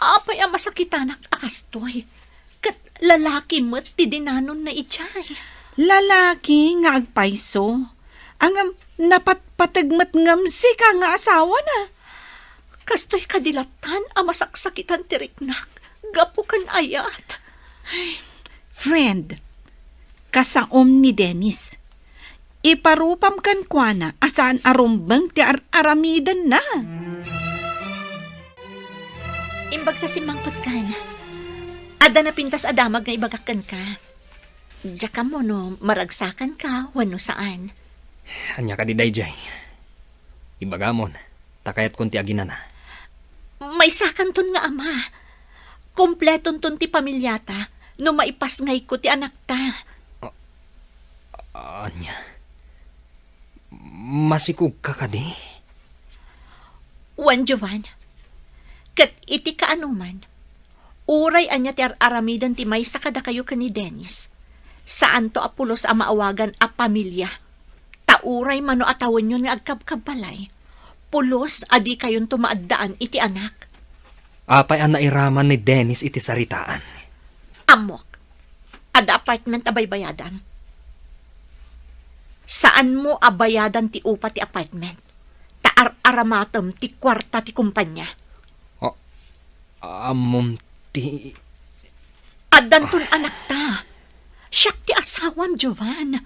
Apay ang masakitanak akastoy. Kat lalaki mo't ti dinanon na ijay. Lalaki nga agpaiso. Ang napatpatagmat ngam si ka nga asawa na. Kastoy kadilatan ang masaksakitan tiriknak. Gapo kan ayat. Friend, kasaom ni Dennis. Iparupam kan kwa na asaan arumbang ti aramidan na. Imbag ta si mangpot kan. Ada na pintas adamag nga ibagakan ka. Diya ka mo no, maragsakan ka, wano saan. Anya ka di dayjay. Ibagamon, takayat kunti aginan na. May sakan ton nga ama. Kompleton ton ti pamilyata, no maipas ngay ko ti anak ta. Anya, masikug ka ka di? Wan Jovan, kat iti kaanuman, Uray anya ti aramidan ti may sa kada kayo ni Dennis. Saan to apulos a maawagan a pamilya. Tauray mano atawan yun nga agkabkabalay. Pulos adi kayon tumaaddaan iti anak. Apay ang nairaman ni Dennis iti saritaan. Amok. Ada apartment abaybayadan. Saan mo abayadan ti upa ti apartment? Taar-aramatam ti kwarta ti kumpanya. Ti... Adanton anak ta. Siyak ti asawam, Jovan.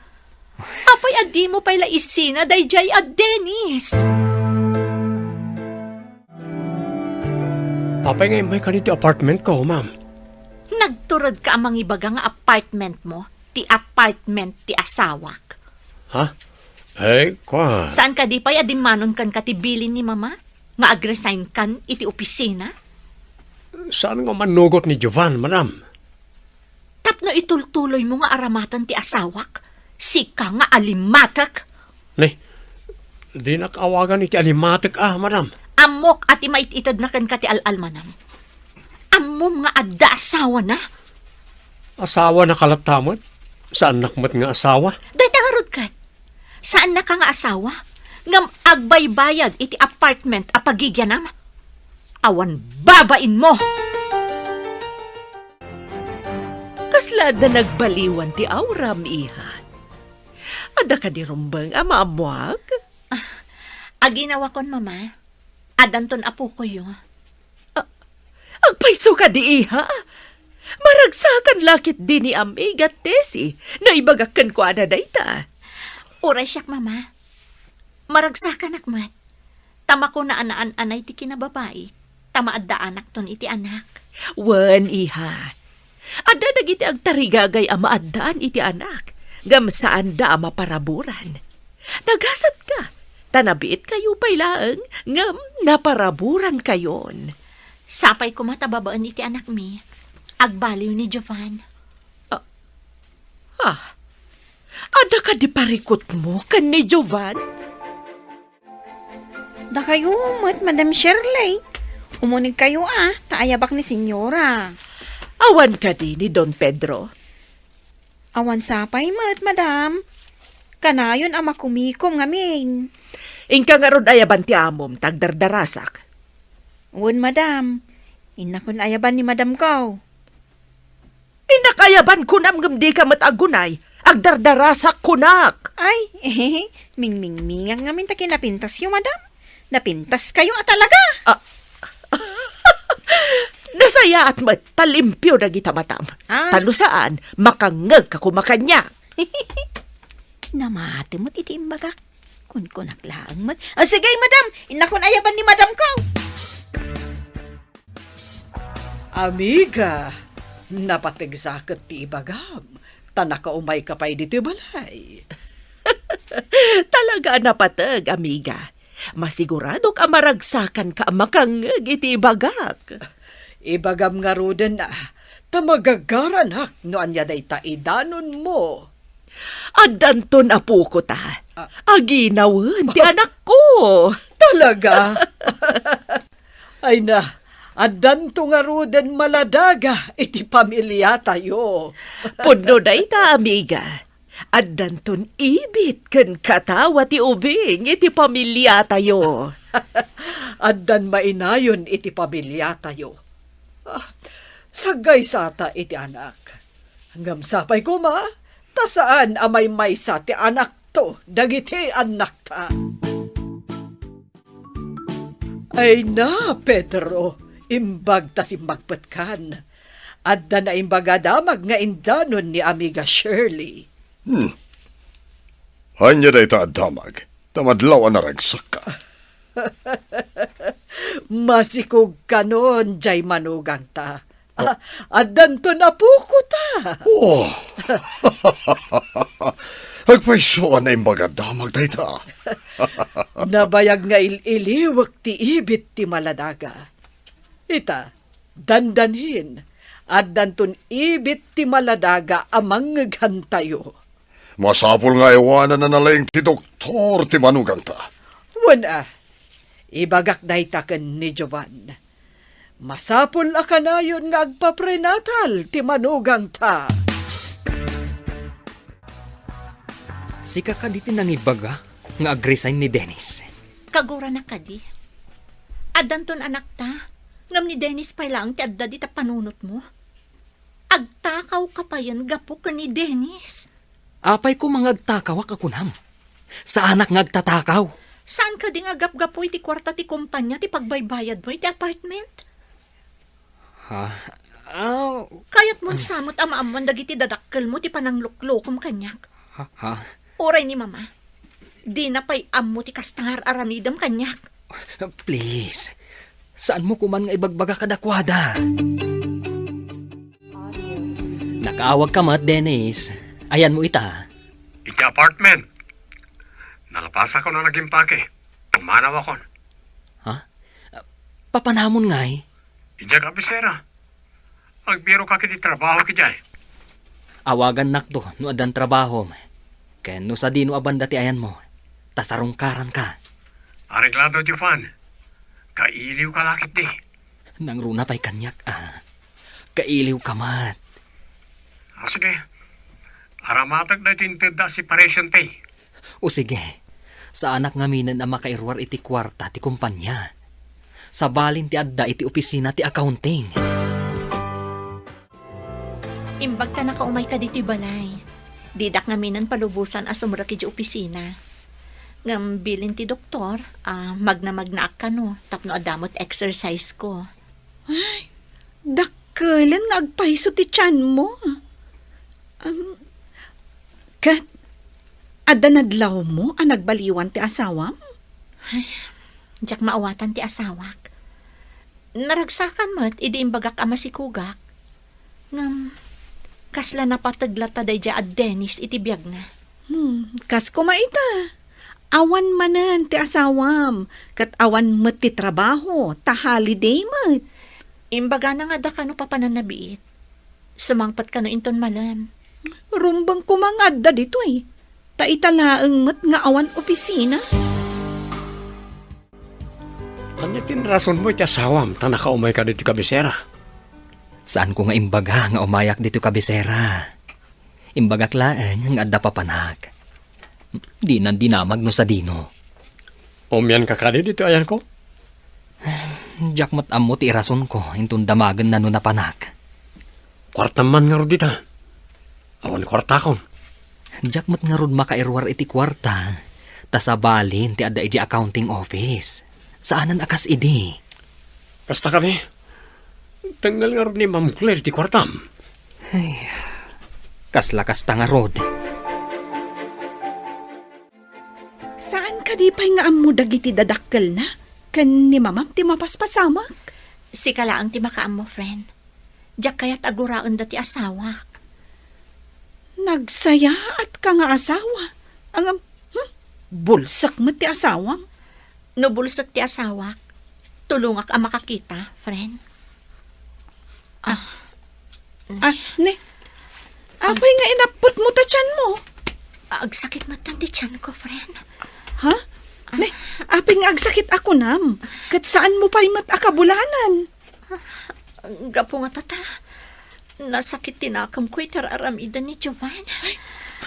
Apay adi mo pa'y laisina dayjay ad Dennis. Apay ngayon may kanito apartment ko, ma'am. Nagturod ka amang ibaga nga apartment mo, ti apartment ti asawak. Ha? Eh, kwa? Saan ka di pa'y adimanon kan katibilin ni mama? Nga agresign kan iti opisina? Saan nga manugot ni Jovan, madam? Tapno itultuloy mo nga aramatan ti asawak? Sika nga alimatak? Ne, di nakawagan iti alimatik madam. Amok at imaititad na kan kati al-almanam. Amom nga adda asawa na? Asawa na kalatamot? Saan nakmat nga asawa? Day tangarod kat. Saan na ka nga asawa? Ngam agbaybayad iti apartment a pagigyanam? Awan babain mo! Kasla na nagbaliwan ti awram, ihan. Ada ka di rumbang amamuag? Aginawa kon, mama. Adanton apo ko yo. Agpaiso ka di, iha. Maragsakan lakit din ni amiga Tessie na ibagakan ko ana dayta. Uray siyak, mama. Maragsakan akmat. Tama ko na anaan-anay ti kinababae. Tama adda anak ton iti anak. Wan, iha. Ada dagiti agtarigagay ama addaan iti anak. Gam saan da ama paraburan. Nagasat ka. Tanabiit kayo pailaang ngam naparaburan kayon. Sapay ko matababaan iti anak mi. Agbaliw ni Jovan. Ada ka di parikot mo kan ni Jovan? Da kayo umot, Madam Shirley. Umunig kayo taayabak ni Senyora. Awan ka di ni Don Pedro. Awan sapay mat, Madam. Kanayon ama kumikom ngamin. Ingka nga ron ayaban ti amom, tagdardarasak. Uwan, Madam. Inakon ayaban ni Madam ko. Inakayaban kunam di ka matagunay. Agdardarasak kunak. Ay, ming-ming-mingang ngamin ta kinapintas yung Madam. Napintas kayo talaga. Nasaya at matalimpyo na kita matam. Talo saan, makangag ka kumakanya. Namati mo't iti imbagak. Kun-kunak lang mat. Sige, Madam. Inakon ayaban ni Madam ko. Amiga, napatigsakat ti ibagam. Tanaka umay kapay dito balay. Talaga napatag, amiga. Masigurado ka maragsakan ka makangag iti bagak. Ibagam nga ruden tamagagaranak no anya day taidanon mo. Adanton apo ko ta. Aginawan ti anak ko. Talaga? Ay na, adanto nga ruden maladaga iti pamilya tayo. Puno day ta, amiga. Adanton ibit ken katawa ti ubing iti pamilya tayo. Adan mainayon iti pamilya tayo. Sagay sata iti anak. Hanggang sapay ko tasaan amay may sa ti anak to, dagiti anak ta. Ay na, Pedro, imbag ta simbagpet kan. Adda na imbaga damag nga indanon ni amiga Shirley. Anya day ta damag. Tamadlaw na ragsak ka. Masikog ka nun, jay manugang ta. Addan to na po ko ta. Oh. Agpaisoan na imbaga damag day ta. Nabayag nga iliwag ti ibit ti maladaga. Ita, dandanhin. Addan ton ibit ti maladaga amang tayo. Masapol nga iwanan na nalaing ti doktor ti manugang ta. Wana, ibagak dahi taken ni Jovan. Masapol akanayon nga agpaprenatal ti manugang ta. Si kakaditi nang ibaga nga agresign ni Dennis. Kagura na kadi. Adanton anak ta, ngam ni Dennis pa lang ti adda di ta panunot mo. Agtakaw ka pa yan gapo ka ni Dennis. Apay ko mga agtakaw akunam. Sa anak nga agtatakaw. Saan ka ding agap-gapoy ti kwarta ti kumpanya ti pagbaybayad mo ti apartment? Ha? Kayat mo samot ama-aman dagiti dadakkel mo ti panangluklokom kanyak. Ha? Oray ni mama. Di na pa'y ammo ti kastangar aramidam kanyak. Please. Saan mo kuman nga ibagbaga kadakwada? Nakaawag ka mat, Dennis. Ayan mo ita. Iti apartment. Nalapasa ko na naging pake. Pumanaw ako. Papanamon nga'y. Ija ka bisera. Agbiro ka kiti trabaho ki jay. Awagan nakto no adan trabaho. Kaya no sa dino abanda ti ayan mo. Tasarungkaran ka. Areglado Jufan. Kailiw ka lakit di. Nang runa pa'y kanyak Kailiw ka mat. Sige. Aramatag na tinted da separation pay. O sige. Sa anak ngaminan na makairwar iti kwarta ti kumpanya. Sa balin ti adda iti opisina ti accounting. Imbag ta nakaumay ka dito balay. Didak ngaminan palubusan asumra ki di opisina. Ngam bilin ti doktor, magna-magnaak ka no, tapno adamot exercise ko. Dakkelan nga agpaiso ti tiyan mo. Kat, adanadlaw mo ang nagbaliwan ti asawam? Diyak maawatan ti asawak. Naragsakan mo't idi imbagak ama si Kugak. Ngam, kasla napataglata day dya at Dennis iti biyag na. Kas kumaita. Awan manan ti asawam. Kat awan mat ti trabaho. Ta holiday mat. Imbaga na nga da ka no papananabiit. Sumangpat ka no inton malam. Rumbang kumangad da dito eh. Ta italaang mat nga awan opisina. Kanyatin rason mo iti asawam ta nakaumay ka dito kabisera. Saan ko nga imbaga nga umayak dito kabisera? Imbagak laeng nga adda papanag. Di nan dinamag no sa dino. Umyan ka kadi dito ayan ko? Diyak mat ammo ti rason ko intun damagan na no napanag. Kwarta man nga ro dita. Awan kwarta kon. Diyak mat nga rod makairwar iti kwarta. Tasabalin ti adda iti accounting office. Saanan akas idi? Kasta kami. Tanggal nga ro ni Ma'am Claire ti kwartam. Kaslakas ta nga rod. Saan ka di pa'y nga amo dagiti dadakkel na? Kan ni mamam ti mapaspasamak? Si kalaang ti makaam mo, friend. Diyak kaya't aguraan da ti asawak. Nagsaya at ka nga asawa. Ang bulsak mo ti asawam. Nubulsak ti asawak. Tulungak ang makakita, friend. Ne? Apay nga inapot mo ta tiyan mo. Agsakit matan ti tiyan ko, friend. Ha? Ne? Apay nga agsakit ako nam. Kat saan mo pa'y mat akabulanan? Gapo nga tata. Nasakit tinakam ko itararamida ni Jovan.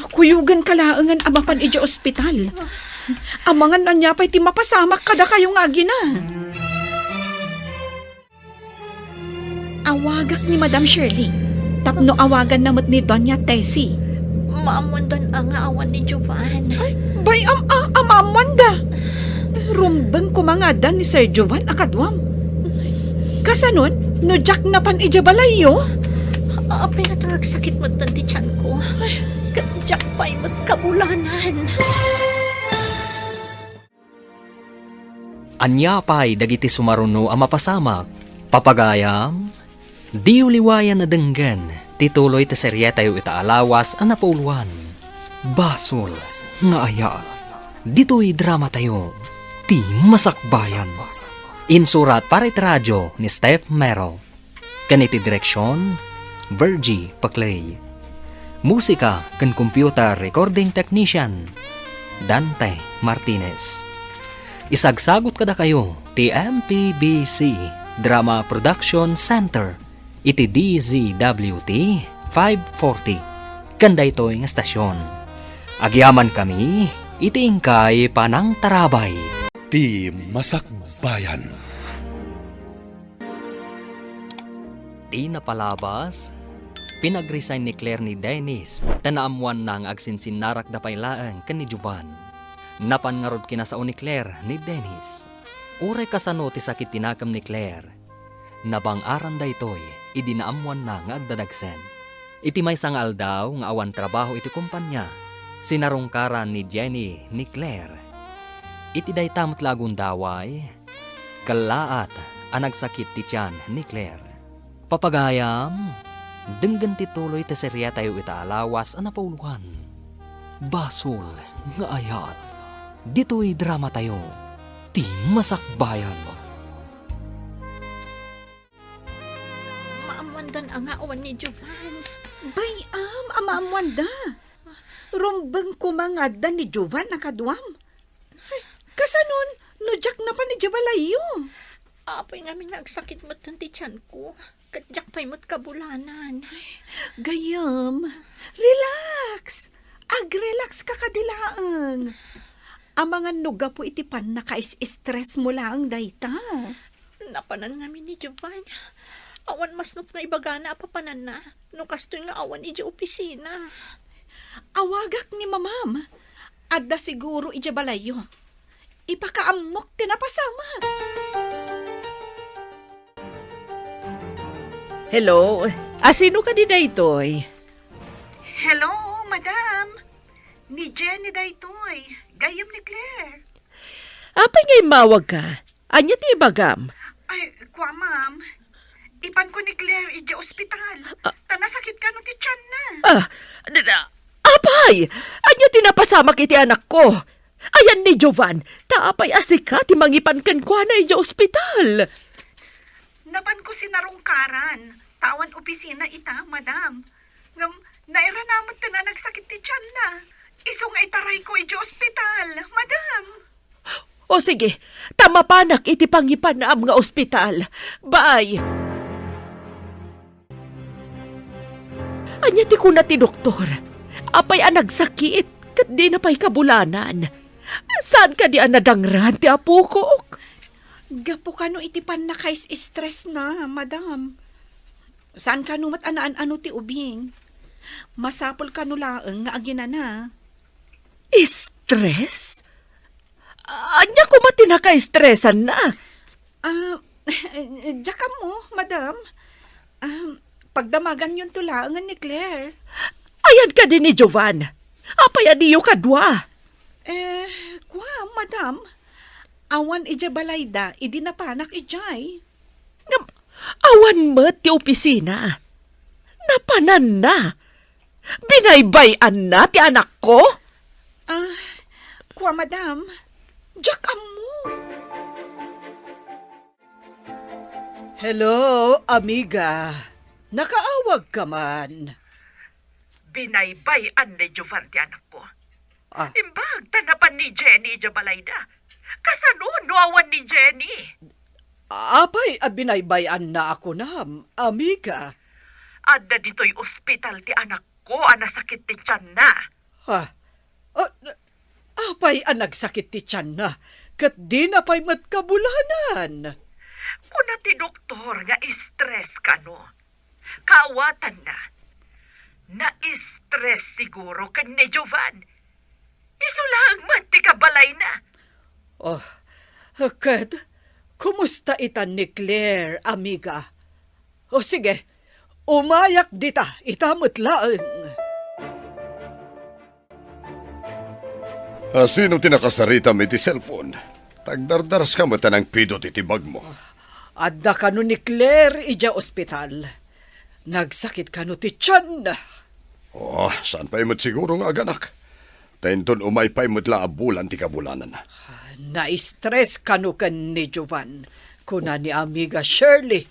Kuyugan kalaangan amapan ija ospital. Amangan na niya pa'y ti mapasamak kada kayong agi na. Awagak ni Madam Shirley. Tapno awagan namot ni Doña Tessie. Maamundan ang awan ni Jovan. Bay amamanda. Rumbang kumangada ni Sir Jovan akadwam. Kasanon, no Jack na pan ija balayo? Apay nga talagang sakit mo tanti tiyan ko. Jack pa'y matkabulanan. Anyapay dagiti sumaruno ang mapasamak. Papagayam, di uliwayan na denggan. Tituloy ta serye tayo itaalawas ang napauluan. Basol nga aya. Dito'y drama tayo. Ti Masakbayan. Insurat para radyo ni Steph Merrill. Kaniti direksyon, Virgie Paclay. Musika kan computer recording technician, Dante Martinez. Isagsagot kada kayo, ti MPBC Drama Production Center, iti DZWT 540. Kanday to'y nga stasyon. Agyaman kami, iti ingkay panang tarabay. Ti Masakbayan. Di napalabas, pinag-resign ni Claire ni Dennis, tanaamuan nang agsinsinarak da pailaan kan ni Jovan. Napan nga rod kinasaon ni Claire ni Dennis. Uray kasano ti sakit tinakam ni Claire. Nabang-aran da ito'y, idinaamuan na nga agdadagsen. Iti may sangal daw nga awan trabaho iti kumpanya. Sinarungkaran ni Jenny ni Claire. Iti day tamot lagun daway, kalaat ang nagsakit ti tiyan ni Claire. Papagayam, denggan ti tuloy ti serya tayo itaalawas ang napauluhan. Basol nga ayat, dito'y drama tayo, ti Masakbayan. Maamuandan ang awan ni Jovan. Bayam, amam Wanda. Rumbang kumangada ni Jovan nakadwam. Kasanon, nujak na pa ni Jabalayo. Apay namin nagsakit mo't ti tiyan ko. Kadyak pa'y mo't kabulanan. Gayam, relax. Ag-relax ka kadilaang. Ang mga nuga po itipan na kais-stress mo lang dayta. Napanan namin ni Jovan. Awan mas nup na ibagana apapanan na. Nung kastoy nga awan iji opisina. Awagak ni mamam. Adda siguro ijabalayo. Ipakaamok tinapasama. Hello, asino ka di daytoy? Hello, madam. Ni Jenny daytoy. Gayam ni Claire. Apay ngay mawag ka? Anya ti bagam? Ay, kwa ma'am. Ipan ko ni Claire ije ospital. Tanasakit ka no ti tiyan na. Apay! Anya tinapasamak iti anak ko. Ayan ni Jovan, taapay asika ti mangipan kan kwa na ije ospital. Naban ko sinarungkaran. Tawan opisina ita, madam. Ngam, naira namot ka na nagsakit ti tiyan na. Iso nga itaray ko ije ospital, madam. O sige, tamapanak iti pangipan na nga ospital. Bye! Anya ti kuna ti doktor. Apay ang nagsakit, kat di na pa'y kabulanan. Saan ka di ang nadangran ti apo ko? Gapo ka no itipan na kais-stress na, madam. Saan ka no matanaan-ano ti ubing? Masapol ka no laeng nga agina na. Stress? Anya ko matinaka-stressan na. Diyan mo, madam. Pagdamagan yun tulaangan ni Claire. Ayan ka din ni Jovan. Apay adiyo kadwa. Kwa, madam. Awan ija balayda, idi napanak ijay. Awan mo ti opisina. Napanan na. Binaybayan na ti anak ko. Kwa, madam. Diyan mo. Hello, amiga. Nakaawag ka man. Binaybayan ni Jovan ti anak ko. Ah. Imbag, tanapan ni Jenny ije balayda. Kasano nuawan ni Jenny? Apay, binaybayan na ako na, amiga. Adda dito'y ospital ti anak ko, anasakit ti tiyan na. Apay, nagsakit ti tiyan na, kat di na pa'y matkabulanan. Kuna ti doktor nga stress ka no. Kaawatan na. Na-stress siguro kan ni Jovan. Iso lang mati kabalay na. Kat, kumusta itan ni Claire, amiga? Sige, umayak dita, itamot laeng. Sino tinakasarita mo iti cellphone? Tagdardaras ka mo tanang pidot iti bag mo. Adda ka no ni Claire ija ospital. Nagsakit ka no ti tiyan. Saan pa imot siguro nga aganak? Tainton umay pa imot laabulan ti kabulanan. Na-stress ka no kan ni Jovan. Kuna ni amiga Shirley.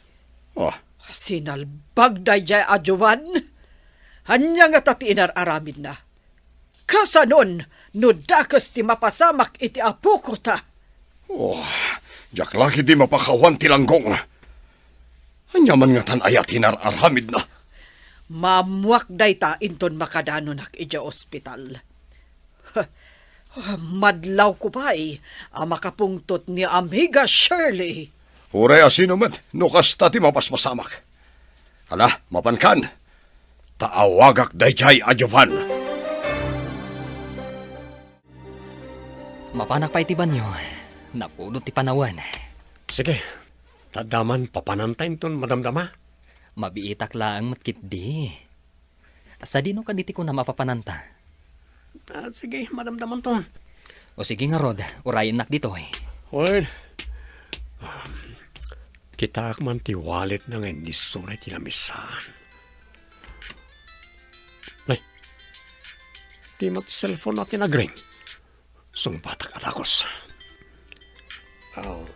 Sinalbag da jay a Jovan. Hanya nga tati inararamid na. Kasanon, no dakas ti mapasamak iti apo ko ta. Jak laki di mapakawan ti langgong. Anyaman nga tan ayat hinararamid na. Mamuak day ta inton makadanon nak ija ospital. Madlaw ko pa ang makapungtot ni Amiga Shirley. Uray asino man, nukas tati mapaspasamak. Ala, mapankan. Taawagak dayjay adjuvan. Mapanak pa iti banyo. Napudot ti panawan. Sige, tadaman papanantayin ton madamdama. Mabiitak laang matkit di. Sa dino ka diti ko na mapapananta. Sige, madamdaman ton. O sige nga Rod, urayin nak dito eh. Well, kita man ti wallet na ngayon isuray tinamisan. Ay, ti mat cellphone natin nagring. Sungpatak atakos. Oh.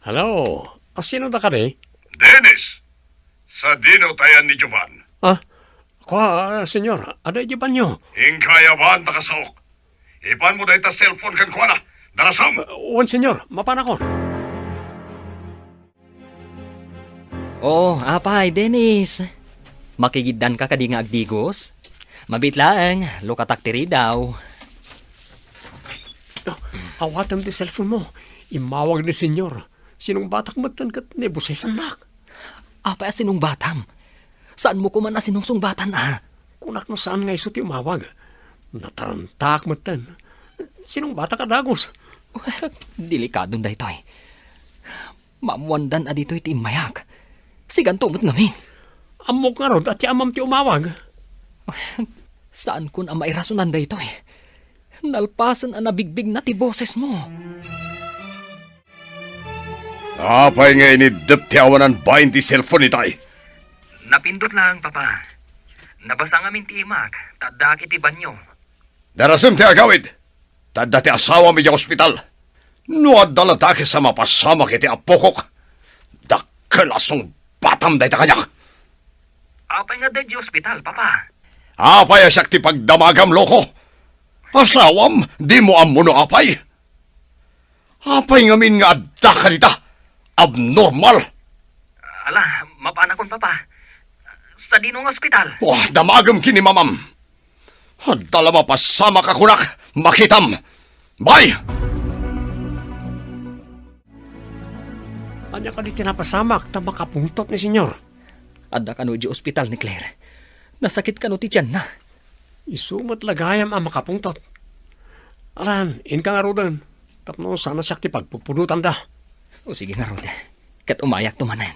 Hello, sino da ka rin? Dennis! Sa dino tayan ni Jovan. Senyor, ada ijiban nyo. Ingkayaban takasaok. Ipan mo na ita cellphone kan kuana. Darasam! Senyor, mapanakon. Oh, apay, Dennis. Makigiddan ka kadi nga agdigos? Mabitlaang, lukatak-tiri daw. Awatan ti cellphone mo. Imawag ni senyor. Sinong batak matan kat nebusay sanak. Apay asinong batam? Saan mo kuman asinong batan Kunak no saan nga iso ti umawag. Natarantak matan. Sinong batak adagos? Delikadong daytoy. Mamuandan adito'y ti mayak. Sigan tumot ngamin. Amok nga rod at ti amam ti umawag. Saan kun ang mairasunan daytoy? Nalpasan ang nabigbig na ti boses mo. Apay nga inidip ti awanan bayin ti cellphone itay. Napindot lang, Papa. Nabasa ngamin ti imak. Tadak iti banyo. Darasam ti agawid. Tadda ti asawa mi di ospital. No adala taki sa mapasama kiti apokok. Dakkelasong batam day ta kanyak. Apay nga day di ospital, Papa. Apay asak ti pagdamagam loko. Asawam, di mo amuno apay. Apay ngamin nga adda ka dita. Abnormal. Ala, mapanakon, Papa. Sa dinong ospital. Wah, damagam kini mamam. Adala mapasama ka kunak. Makitam. Bye! Anya ka di tinapasamak na makapungtot ni senyor. Adda ka no di ospital ni Claire. Nasakit ka no ti tiyan na. Isumat lagayam ang makapungtot. Aran, in ka nga rodan. Tapno sana siya ti pagpupunutan da. O sige nga, Rod. Kat umayak tumanan.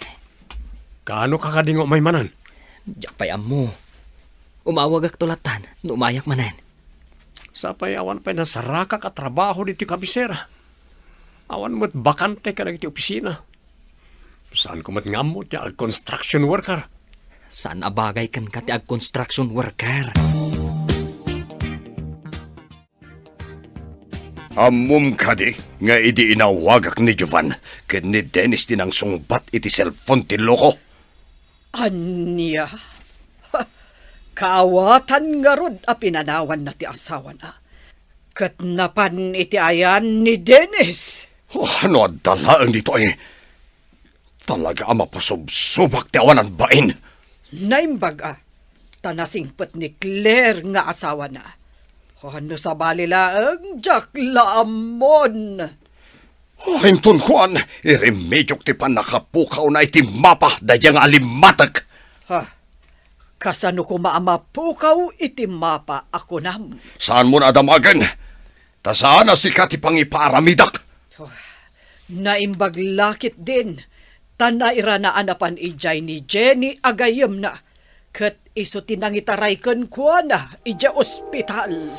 Kaano ka kadingo may manan? Diyak pa'y mo. Umawag ak tulatan. No umayak manan. Sapay awan pa'y nasaraka ka trabaho dito kabisera. Awan mo't bakante ka na iti opisina. Saan ko mat ngamot ya construction worker? Saan abagay kan ka ti ag construction worker? Amum kadi nga idi inawagak ni Jovan ken ni Dennis tinang sungbat iti cellphone ti loko. Anya? Kaawatan nga rod a pinanawan na ti asawa na. Katnapan iti ayan ni Dennis. Ano adala ang dito Talaga ang mapasubsubak ti awanan bain. Naimbaga, tanasingpet ni Claire nga asawa na. Ano sa balilaang Jack Laamon. Hintun kuan, iremedyo ti pa nakapukaw na iti mapa dayang alimatag. Kasano ko maamapukaw iti mapa ako nam. Saan mo na adamagan? Ta saan na si kati pangiparamidak? Naimbaglakit din. Tanaira na anapan ijay ni Jenny agayem na. Kat iso tinangitaray kan kuwa na ija ospital.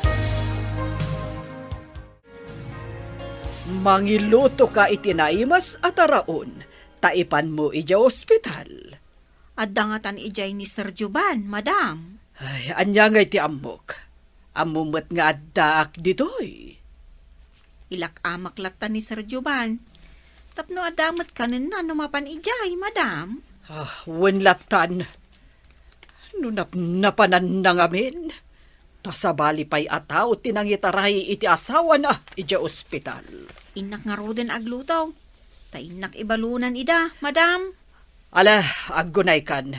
Mangiluto ka itinaimas at araon. Taipan mo ija ospital. Adangatan ijay ni Sir Juban, Madam. Ay, anya nga iti amok. Amumat nga addaak ditoy. Ilak amaklat ni Sir Juban. Tapno adamat kanin na numapan ijay, Madam. Wenlatan. Napanan na ngamin. Tasabali pa'y ataw tinangitaray iti asawa na ija ospital. Inak nga roden aglutaw. Ta inak ibalunan ida, Madam. Ala, agunay kan.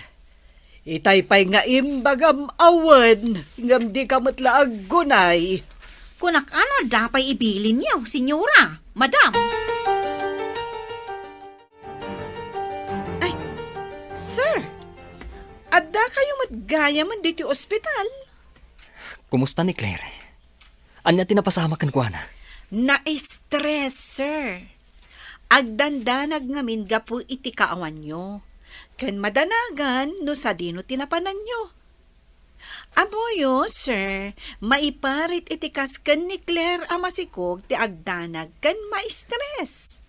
Itay pa'y nga imbagam awan, ngam di kamatla agunay. Kunak ano dapay ibilin niyo, senyora, madam. Ay, sir, adda kayo matgaya man dito ospital? Kumusta ni Claire? Anya tinapasama kan kuana? Na-stress, sir. Agdandanag ngamin gapu iti kaawan nyo. Ken madanagan no sa dino tinapanan nyo. Amoyo, sir, maiparit itikas ken ni Claire amasikog ti agdanag ken ma-stress.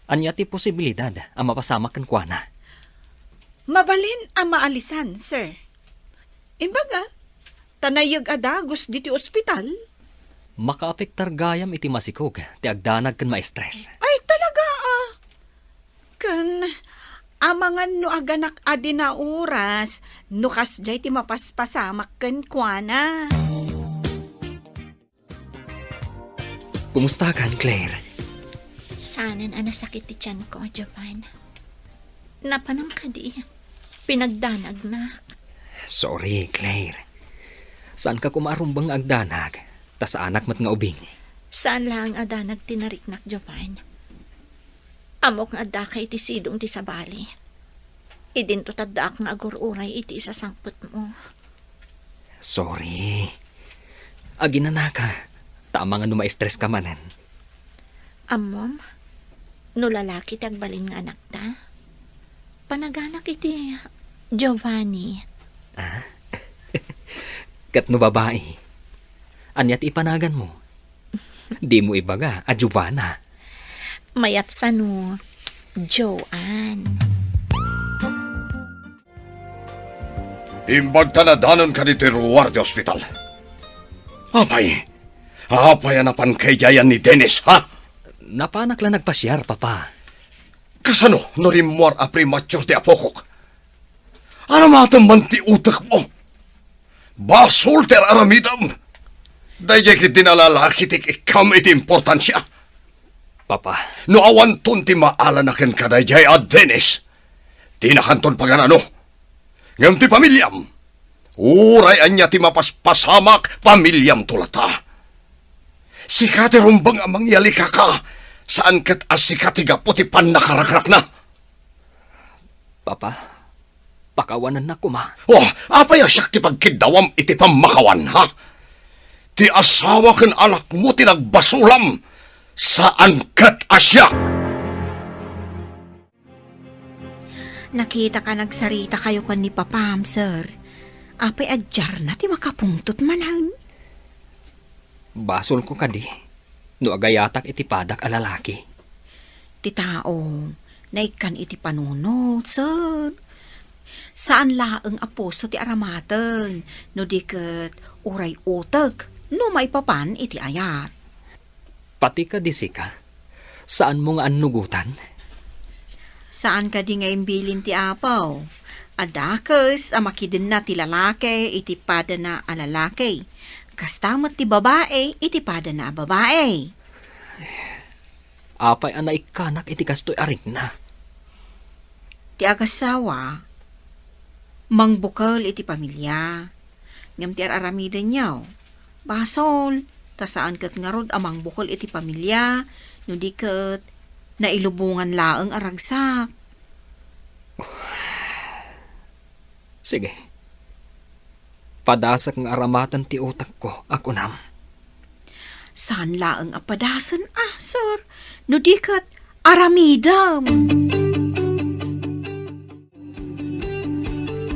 Anya ti posibilidad ang mapasama kan kuana? Mabalin ang maalisan, sir. Imbaga, tanayag adagos diti ospital. Makaapektar gayam iti masikog ti agdanag kan ma-stress. Ay, talaga Kan, amangan no aganak adi na oras, no kasjay ti mapaspasamak ken kuana. Kumusta kan, Claire? Sanan ang nasakit ti tiyan ko, Jovan. Napanam ka di. Pinagdanag na. Sorry, Claire. Saan ka kumarumbang agdanag? Ta sa anak mat nga ubing. Saan lang adanag tinariknak, Jovan? Amok nga adda ka iti sidong ti sabali. Idinto taddaak nga agururay iti isasangput mo. Sorry. Agina ka. Tama nga numa-stress ka manan. Amom, no lalaki tagbalin nga anak ta. Panaganak iti Giovanni. Kat no babae. Anyat ipanagan mo. Di mo ibaga, a Giovanna. Mayat sa no, Joanne. Imbag tanadanon ka dito Ruarte Hospital. Apay anapan kay jayan ni Dennis, ha? Napanak lang nagpasyar, papa. Kasano no rimwar a premature ti apokok? Ano mataman ti utak mo? Basulter aramidam. Dayjay kit dinalalaki tik ikam iti importansya. Papa. No awan ton ti maala na ken kadayjay at Dennis. Tinakanton paganano. Ngam ti pamilyam. Uray anya ti mapaspasamak pamilyam tulata. Sikati rumbang amang yalika ka. Saan kat asikati gapo ti panakarakrak na. Papa, pakawanan na kuma. Oh, apay asyak ti pagkidawam iti pamakawan, ha? Ti asawa ken anak mo ti nagbasulam. Saan kat asyak? Nakita ka nagsarita kayo kan ni Papam, sir. Apay adjar na ti makapungtot manan. Basol ko kadi. No agayatak iti padak a lalaki. Ti tao, naikan iti panunot, sir. Saan laang apuso ti aramaten, no diket uray utag, no maipapan iti ayat. Pati ka disika. Saan mo nga anugutan? Saan ka di nga imbilin ti apaw? Adakes, amakidin na ti lalaki, iti pada na a lalaki. Kastamot ti babae, iti pada na a babae. Apay anay kanak iti kastoy arik na. Ti agasawa, mangbukal iti pamilya. Ngam ti aramiden niyaw. Basol, tasaan kat nga rod amang bukal iti pamilya, no di kat nailubungan laeng aragsak. Sige. Padasak ng aramatan ti utak ko, ako nam. Saan laeng apadasan sir? No di kat aramidam.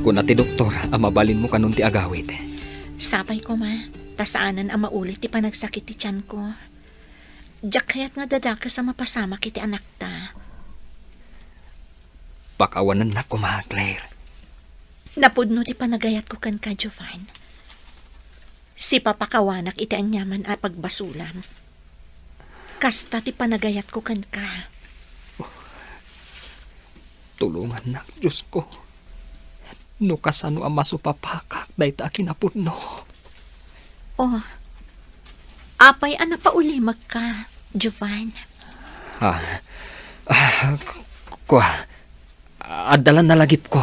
Kung ti doktor, mabalin mo kanun ti agawit. Sapay ko ma, tasaanan ang maulit ti panagsakit ti tiyan ko. Diyak kaya't nga dadaka sa mapasama kiti anak ta. Pakawanan na ko, ma, Claire. Napudno ti panagayat ko kan ka, Jovan. Si papakawanak iti anyaman at pagbasulam. Kasta ti panagayat ko kan ka. Tulungan na, Diyos ko. No kasano ang masupapakak dahi ta kinapudno. Oh, apay ana pa ulimag ka, Jovan. Kwa, Adalan na lagip ko.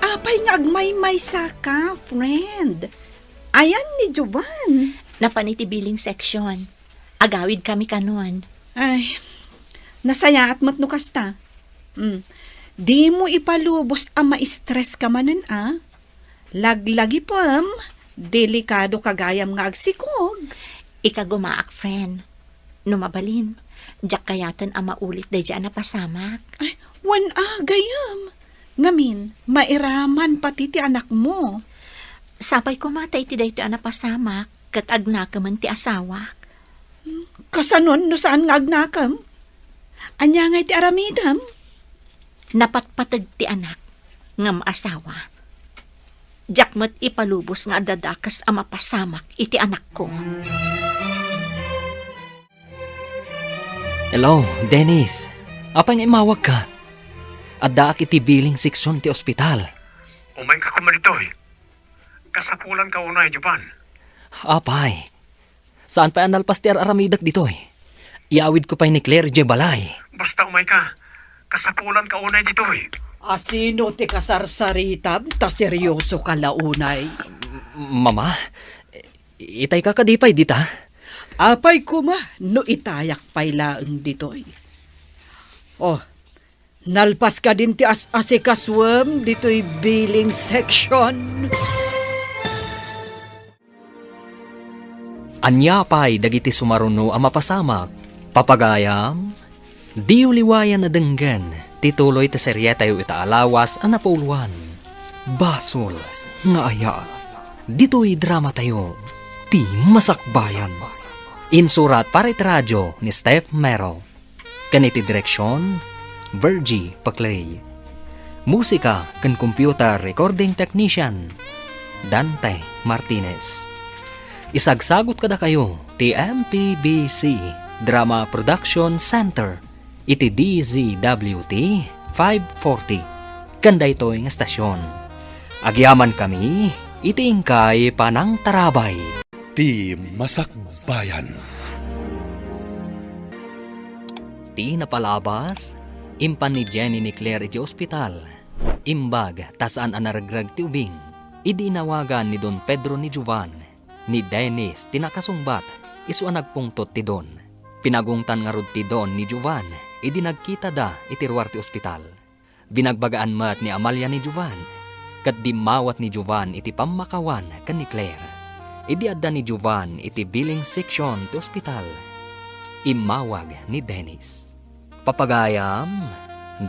Apay nga agmay-may sa ka, friend. Ayan ni Jovan. Napanitibiling seksyon. Agawid kami kanon. Ay, nasayaat mo't nukas ta. Di mo ipalubos ang ma-stress ka manan, Laglagi pam, delikado kagayam nga agsikog. Ikagumaak, friend. Numabalin. Diyak kayatan ang maulit da dyan na pasamak. Ay, gayam. Ngamin, mairaman pati ti anak mo. Sapay ko matay ti dahi ti anak pasamak, kat agnakaman ti asawak. Kasanon no saan nga agnakam? Anya nga ti aramidam? Napatpatag ti anak, ngam asawa. Diyak mo't ipalubos nga dadakas ang mapasamak iti anak ko. Hello, Dennis. Apay nga imawag ka? Addaak iti biling seksyon ti ospital. Umay ka kumalitoy. Kasapulan ka unay, Juban. Apay. Saan pa analpas ti aramidak ditoy? Iawid ko pa'y ni Claire J. Balay. Basta umay ka. Kasapulan ka unay ditoy. Asino ti kasarsaritab, ta seryoso ka launay. Mama, itay ka kadipay dita? Apay kuma, no itayak pay laeng ditoy. Oh, nalpas ka din ti asikaswam ditoy billing section. Anya pa'y dagiti sumaruno ang mapasamak. Papagayam, di uliwayan na denggan, tituloy ta seryetayo itaalawas ang napuluan. Basol, nga aya, dito'y drama tayo, ti masakbayan. Insurat para radyo ni Steph Mero. Kaniti direksyon, Virgie Paclay. Musika kan computer recording technician, Dante Martinez. Isagsagot kada kayo ti MPBC Drama Production Center iti DZWT 540 kanda ito nga stasyon. Agyaman kami iti ingkay panang tarabay. Ti Masakbayan. Ti napalabas impan ni Jenny ni Claire iti ospital. Imbag tasaan anaragrag ti ubing. Idinawagan ni Don Pedro ni Jovan. Ni Dennis tinakasungbat isu nagpungtot ti Don. Pinagungtan nga rod ti Don ni Jovan idi nagkita da iti ruwar ti ospital. Binagbagaan mat ni Amalia ni Jovan kat dimawat ni Jovan iti pamakawan kan ni Claire. Idi adda ni Jovan iti billing section ti ospital. Imawag ni Dennis. Papagayam,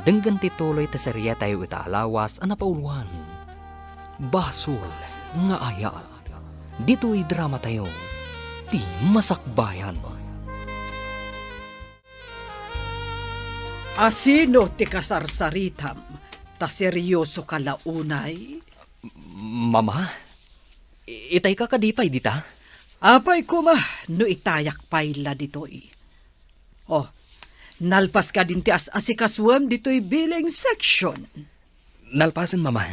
denggan ti tuloy ta seryetayo itaalawas ang napauluan. Basol nga ayat. Dito'y drama tayo, ti masakbayan. Asino ti kasarsaritam, ta seryoso ka launay? Mama, itay ka kadipay dita? Apay kuma, no itayak payla ditoy. Oh, nalpas ka din ti asikaswam ditoy billing section. Nalpasan, mama.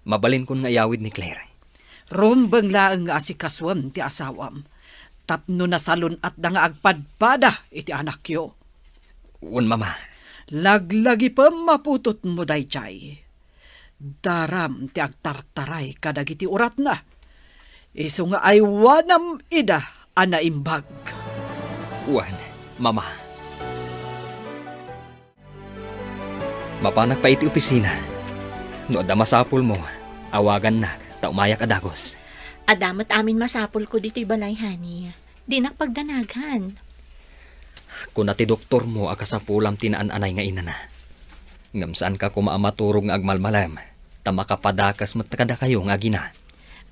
Mabalin kon nga yawid ni Claire. Rumbang laang nga asikaswam ti asawam. Tapno na salon at nga agpadpada iti anak yo. Un, mama. Laglagi pa maputot mo day chay. Daram ti agtartaray kadagiti urat na. Iso nga ay wanam ida anaimbag. Uwan, mama. Mapanak pa iti opisina. No da masapul mo, awagan na. Taumayak adagos. Adamat amin masapol ko dito'y balay, honey. Di nakpagdanagan. Kung ti doktor mo akasapulam tinaan-anay nga ina na. Ngam saan ka kumaamaturog nga agmalmalam, tamakapadakas matakada kayo nga gina.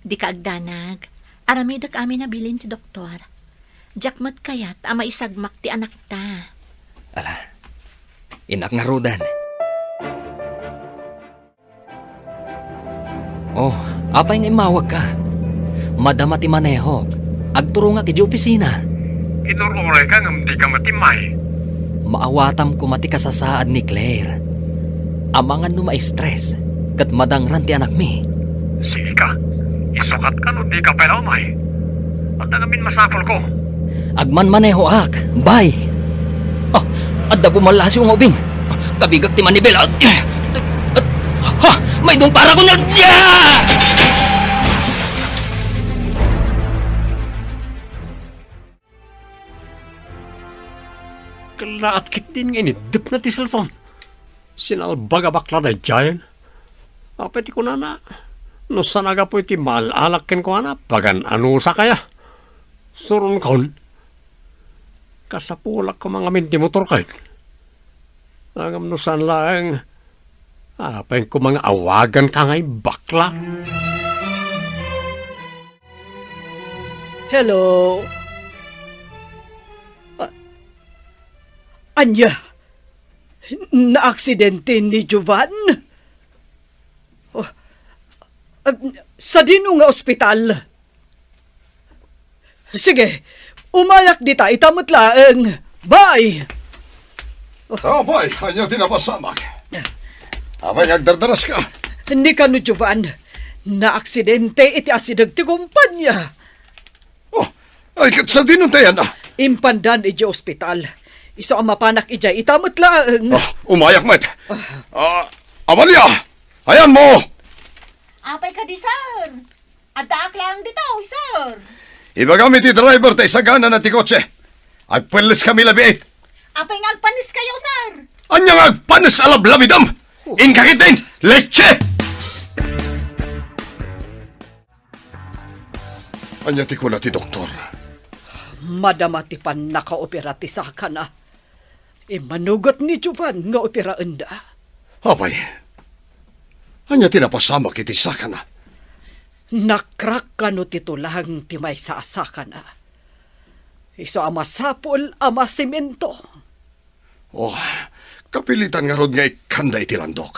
Di ka agdanag. Aramidak amin na bilin ti doktor. Jakmat kayat ama isagmak ti anak ta. Ala, inak nga rodan. Oh, apay nga imawag ka. Madama ti manehog. Agturo nga kiti opisina. Inururay ka ngam di ka matimay. Maawatam ko mati kasasaad ni Claire. Amangan no ma-stress. Kat madangran ti anak mi. Sige ka. Isukat ka no di ka pala umay. At namin masapol ko. Agman maneho ak. Bye. Oh, Adda bumalas yung ubing. Kabigak ti Manibel. Ha! May dong para ko na... Kalaat kit din nga inidip na ti cellphone. Sinalbaga bakla da giant. Apeti ko na na. No sanaga po iti malalakin ko na. Pagan ano sa kaya. Surun kon. Kasapulak ko mga minti motor kahit. Angam no san lang. Apay ko mga awagan ka ngay bakla. Hello? Anya? Na-aksidente ni Jovan? Sa dino nga ospital? Sige, umayak di ta, itamot laeng. Bye! Abay, anya tinapasamak. Abay, nagdardaras ka. Hindi ka no, Jovan. Na-aksidente iti asidag ti kumpanya. Oh, ay kat sa dinong tayan na. Impandan iti ospital. Iso ang mapanak ijay, itamot laeng. Umayak, met. Amalia, ayan mo. Apay ka di, sir. Adaak lang dito, sir. Iba kami ti driver tayo sa gana na ti kotse. Agpalis kami labiit. Apay ngagpanis kayo, sir. Anyang agpanis alablabidam. Inkakitin, leche! Anya ti ko na ti doktor. Madamati pan nakaoperati sa kana. Manugot ni Jovan nga operaan da. Abay, anya tinapasama kiti sa kana. Nakrak ka no titulang ti may saasakan na. Iso ama sapol, ama simento. Oh, kapilitan nga rod nga ikanda iti landok.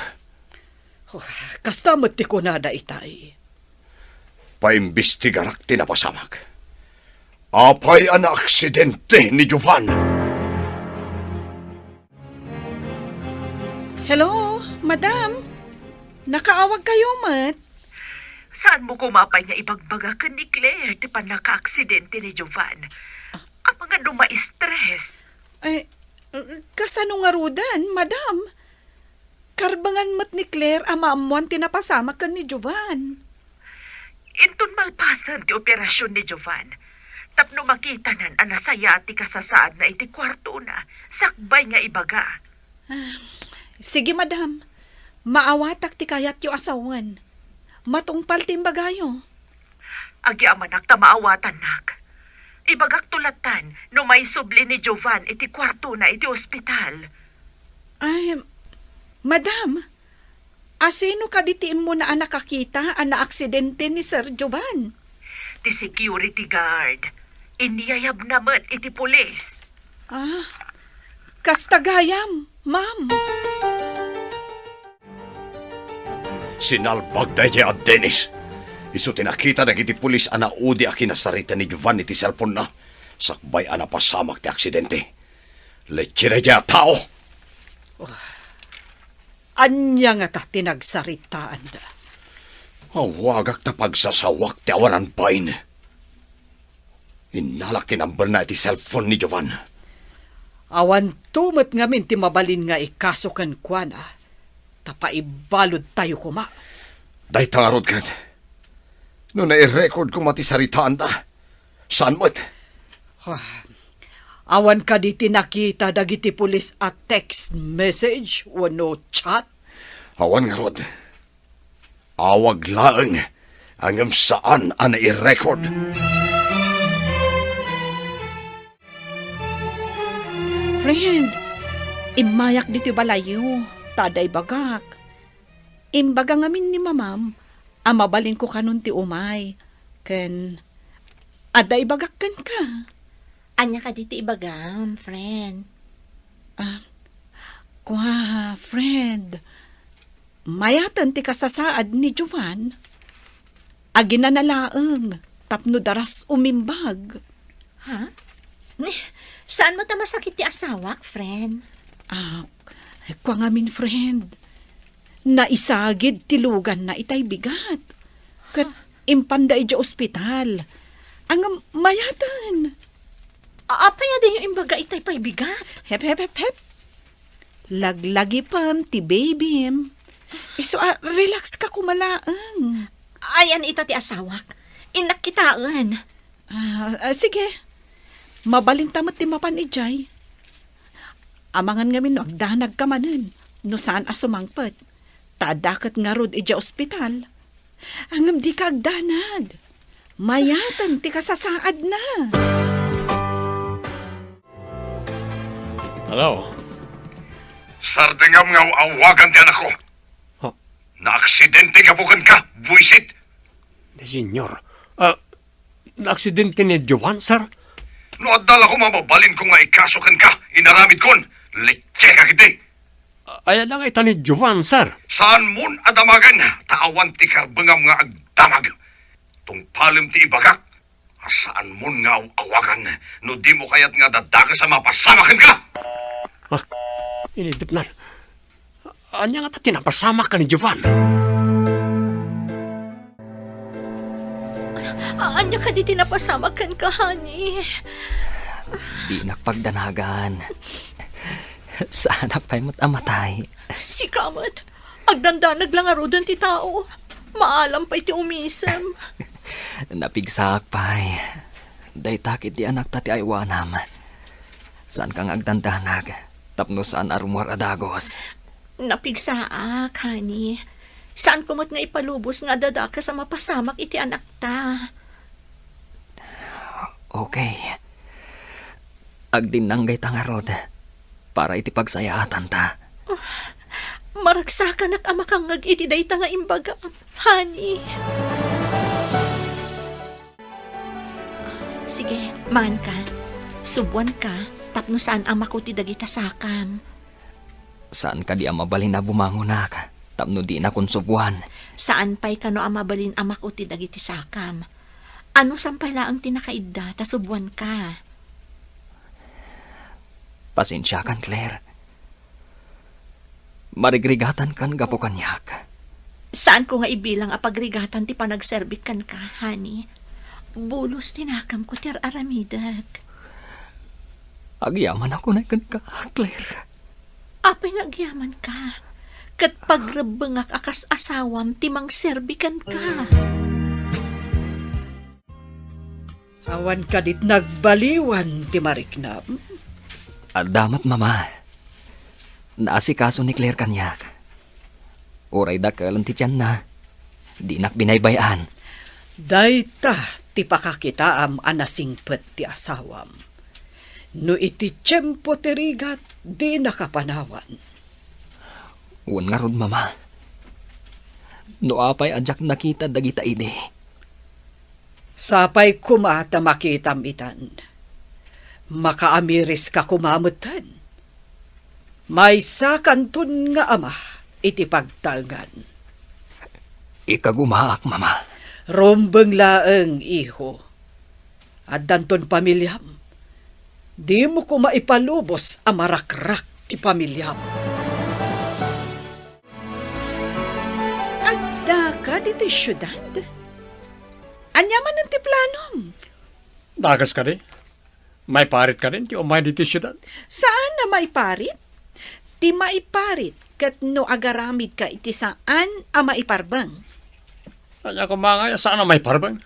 Kastamot ti kunada itay. Paimbestigarak tinapasamak. Apay ang aksidente ni Jovan. Hello, madam. Nakaawag kayo, mat? Saan mo kumapay nga ibagbaga ka ni Claire ti panaka-aksidente ni Jovan? Ang mga duma-stress. Kasano nga rudan, madam? Karbangan mat ni Claire amamuan tinapasama ka ni Jovan. Intun malpasan ti operasyon ni Jovan. Tapno makita nan anasaya ti kasasaad na iti kwarto na. Sakbay nga ibaga. Sige, madam. Maawatak ti kayat yu asawan. Matungpal timbagayo. Agi amanak ta maawatan nak. Ibagak tulatan no may subli ni Jovan iti kwarto na iti ospital. Ay, madam. Asino ka ditiin mo na nakakita ang aksidente ni Sir Jovan? Ti security guard. Iniyayab naman iti pulis. Kastagayam, ma'am. Sinalbag dahi at Dennis. Isu tinakita na kiti pulis ana udi a kinasarita ni Jovan iti cellphone na. Sakbay ana pasamak ti aksidente. Leche na dya tao. Anya nga ta tinagsaritaan da. Awagak ta pagsasawak ti awanan pain. Inalak ti number na iti cellphone ni Jovan. Awan tumot nga min ti mabalin nga ikasukan kwa na. Tapaibalod tayo kuma. Day tangarod kat. No na-record ko matisaritaan da. Saan mo't? Awan ka di tinakita dagiti pulis at text message o no chat? Awan nga rod. Awag laeng angam saan ang i-record. Friend, imayak dito balayo. Taday bagak. Imbaga ngamin ni mamam, amabalin ko kanon ti umay. Ken, aday bagak kan ka. Anya ka dito ibagam, friend. Kwa, friend. Mayatan ti kasasaad ni Jovan. Agi na nalaeng, tapno daras umimbag. Ha? Saan mo ta masakit ti asawak, friend? Kwa ngamin, friend. Naisagid tilugan na itay bigat. Kat impanday di ospital. Ang mayatan. Apaya din yung imbaga itay paibigat. Hep, hep, hep, hep. Laglagi pam ti baby. Iso, relax ka kumalaang. Ayan ita ti asawak. Inakitaan. Sige. Mabalintamot ti mapan ijay. Amangan ngamin no, agdanag ka manen. No saan asumangpet. Tadakat nga rod ija ospital. Angam di ka agdanag. Mayatan ti kasasaad na. Hello? Sardingam nga awagan ti anak ko. Oh. Na-aksidente ka bukan ka, buisit. Senyor, na-aksidente ni Jovan, sir? No adala ko mababalin ko nga ikasukan ka, inaramid kon. Leche ka kiti. Ayan lang ita ni Jovan, sir. Saan mon adamagan, taawan ti karbangam nga agdamag. Tungpalim ti ibagak, saan mon nga awagan, no di mo kayat nga dadaka sa mapasamakan ka. Inidip na. Anya nga ta tinapasama ka ni Jovan. Anya ka di tinapasamakan ka, honey. Di nakpagdanagan. Sana pa'y mo't amatay. Si Kamat, agdandanag lang arudan ti tao. Maalam pa iti umisam. Napigsak pa'y. Day takit di anak tati aywanam. Saan kang agdandanag? Tapno saan arumwar adagos. Napigsaak, honey. Saan kumot nga ipalubos nga dadaka sa mapasamak iti anak ta? Okay. Agdinanggay tangarod. Para iti pagsayaatan ta. Maragsakan at amakangag iti dayta nga imbaga, honey. Sige, man ka. Subuan ka. Tapno saan ama ko ti dagita sakam. Saan ka di amabalin na bumangunak? Tapno di na konsubuan. Saan pa'y kano amabalin ama ko ti dagiti sakam. Ano sampay laang tinakaidda, ta subuan ka. Pasensya kan, Claire. Marigrigatan kan gapo kanyak. Saan ko nga ibilang apagrigatan ti panagserbikan ka, honey? Bulos tinakam ko ti aramidag. Agyaman ako na kan ka, Claire. Apay nagyaman ka. Kat pagrabangak akas asawam timang serbikan ka. Awan ka dit nagbaliwan ti mariknam. Damat, mama. Naasikaso ni Claire kanyak. Uray da kalan ti tiyan na. Di nak binaybayan. Dayta ti pakakitaam anasingpet ti asawam. No iti tiyempo ti rigat di nakapanawan. Uwan nga rod, mama. No apay adyak nakita dagita ide. Sapay kumata makitam itan. Makaamiris ka kumamutan. May sakantun nga ama iti pagtalgan. Ikagumaak, mama. Rombeng laeng iho. At danton pamilyam. Di mo ko maipalubos amarakrak ti pamilyam. Adda ka dito syudad. Anyaman ang ti planom. Dagas ka rin. May parit ka rin, ti umay dito syudad. Saan na maiparit? Ti maiparit kat no agaramid ka iti saan a maiparbang. Anya ko mga saan na may parbang?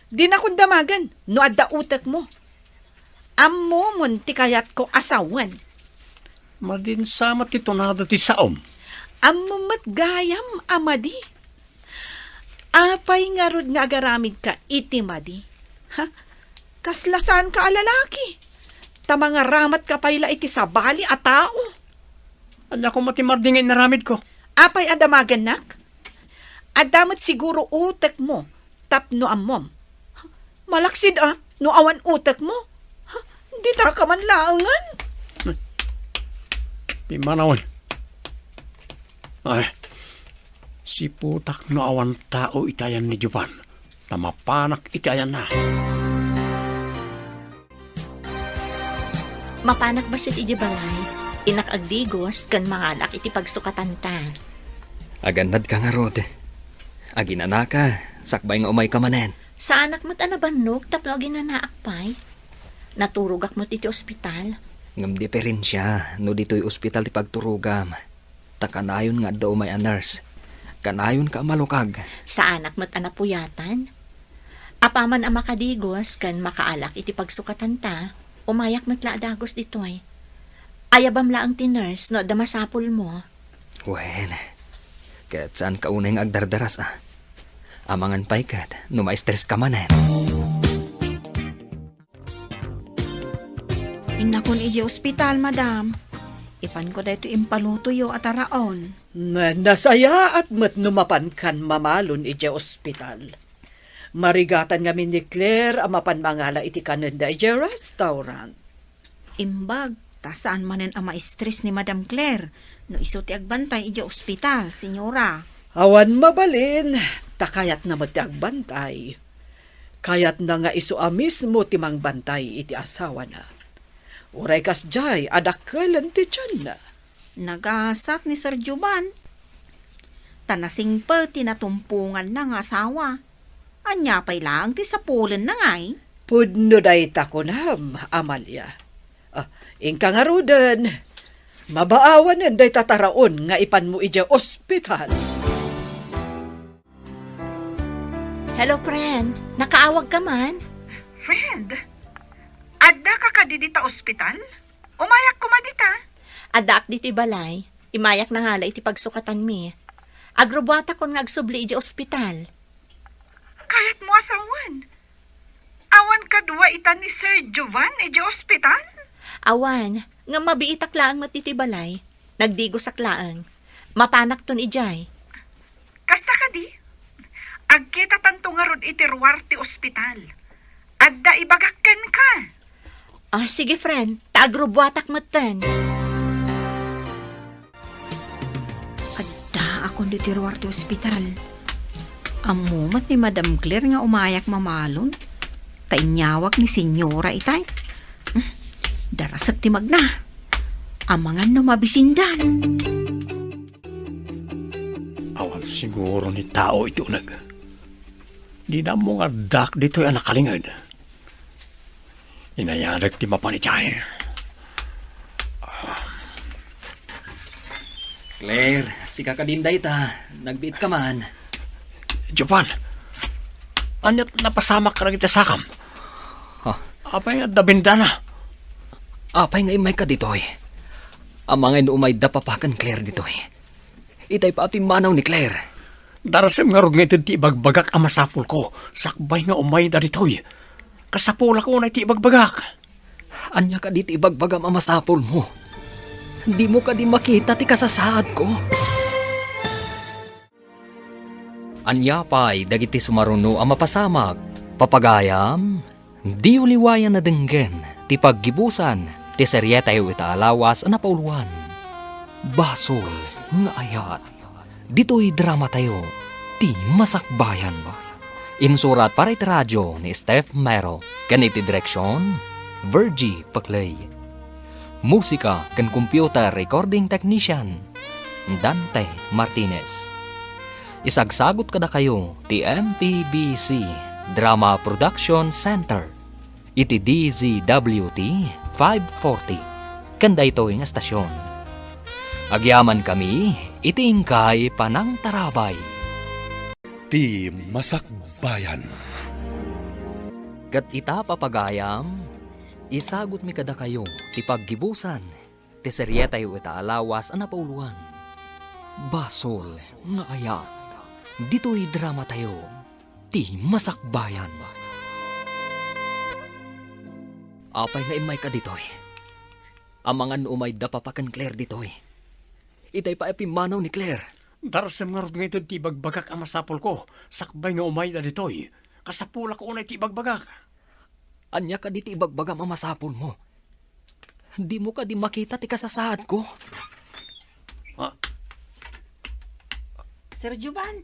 Di na kong damagan no adda utak mo. Ammo mon ti kayat ko asawan. Madin sama ti tonada ti saom. Ammo matgayam amadi. Apay nga rod nga agaramid ka iti madi. Ha? Kaslasan ka alalaki. Tamanga ramat ka payla iti sabali a tao. Anya ko matimardingin na ramid ko. Apay adamagan nak? Adamat siguro utak mo, tapno amom. Malaksid no awan utak mo. Di ta ka man laangan. Pimanawan. Ay, si putak no awan tao itayan ni Jovan. Tamapanak itayan na. Mapanak ba si iti balay? Inak agdigos kan mga anak iti pagsukatan ta. Aganad ka nga rod. Aginana ka. Sakbay nga umay ka manen. Sa anak mo't anabanog tapno ginanaak pa'y. Naturugak mo't iti ospital. Ngam diferensya, no dito'y ospital ti pagturugam. Takanayon nga daw may a nurse. Kanayon ka malukag. Sa anak mo't anapuyatan. Apaman ang makadigos kan makaalak iti pagsukatan ta, umayak matla dagos ditoy. Ayabam la ang tiners no damasapol mo. Wen, kahit saan ka unay nga agdardaras Amangan pa'y kat, no ma-stress ka manen. Inakon iji ospital, madam. Ipan ko dito impalutuyo at araon. Nasaya at mat numapan kan mamalon iti ospital. Marigatan ngamin ni Claire ang mapan mangala iti kanenda iti restaurant. Imbag, tasaan manen ang ma-stress ni Madam Claire no iso ti agbantay iji ospital, senyora. Awan mabalin, takayat na mat ti agbantay. Kayat na nga iso mismo ti mangbantay iti asawa na. Uray kas jay, adakalan ti tiyan na. Nagasak ni Sir Juban. Tanasing pa tinatumpungan ng asawa. Anya pa'y lang ti sapulan na ngay. Pudno day takunam, Amalia. Ingka nga rudan. Mabaawanan day tataraon nga ipan mo ija ospital. Hello, friend. Nakaawag ka man? Friend, adda ka ka di dita ospital? Umayak ko madita. Adak dito balay. Imayak na ngala iti pagsukatan mi. Agrobata kon nga agsubli iti ospital. Kahit mo asawan. Awan kadwa ita ni Sir Jovan iji ospital? Awan, nga mabiitak laang matitibalay. Nagdigo sa klaang. Mapanak ton ijay. Kasta ka di? Agkita tanto nga rod iti ruwarte ospital. Adda ibagakken ka. Sige friend, taagrobwatak mo ten. Adda akong ditirwarte ospital. Amumat ni Madam Claire nga umayak mamalon. Tainyawag ni senyora itay. Darasag ti magna. Amangan no mabisindan. Awan siguro ni tao ito nag. Di na mo nga dak dito yung nakalingad. Inayadag ti mapanichay. Claire, si kakadinday ta. Nagbiit ka man. Jovan, anyat napasamak ka na kita sakam. Apay nga dabindana. Apay nga imay ka ditoy. Amangay no umay dapapakan Claire ditoy. Itay pa ati manaw ni Claire. Darasem nga rog nga ti ibagbagak ang masapul ko. Sakbay nga umay da ditoy. Kasapula ko na iti ibagbagak. Anya ka dito ibagbagam ang masapul mo. Di mo ka di makita ti kasasaad ko. Anya pa'y dagiti sumaruno ang mapasamag. Papagayam, di uliwayan na denggen. Ti paggibusan, ti seryetayo itaalawas na pauluan. Basol nga ayat. Dito'y drama tayo, ti masakbayan. Insurat para iti radyo ni Steph Mero. Kaniti direksyon, Virgie Paclay. Musika kan computer recording technician, Dante Martinez. Isagsagot kada kayo ti MPBC Drama Production Center. Iti DZWT 540. Kanda ito yung estasyon. Agyaman kami, itingkay panang tarabay. Ti Masakbayan. Kat ita papagayam, isagot mi kada kayo ti paggibusan, ti seryetayo itaalawas ang napauluan. Basol nga ayat. Dito'y drama tayo, ti masakbayan. Apay nga imay ka dito'y. Amangan umay dapapakan Claire dito'y. Itay pa epimanaw ni Claire. Darasem nga rog nga ito ti ibagbagak ang masapul ko. Sakbay nga umay da ditoy. Kasapula ko na iti ibagbagak. Anya ka diti ibagbagam ang masapul mo. Di mo ka di makita ti kasasaad ko. Sir Juban,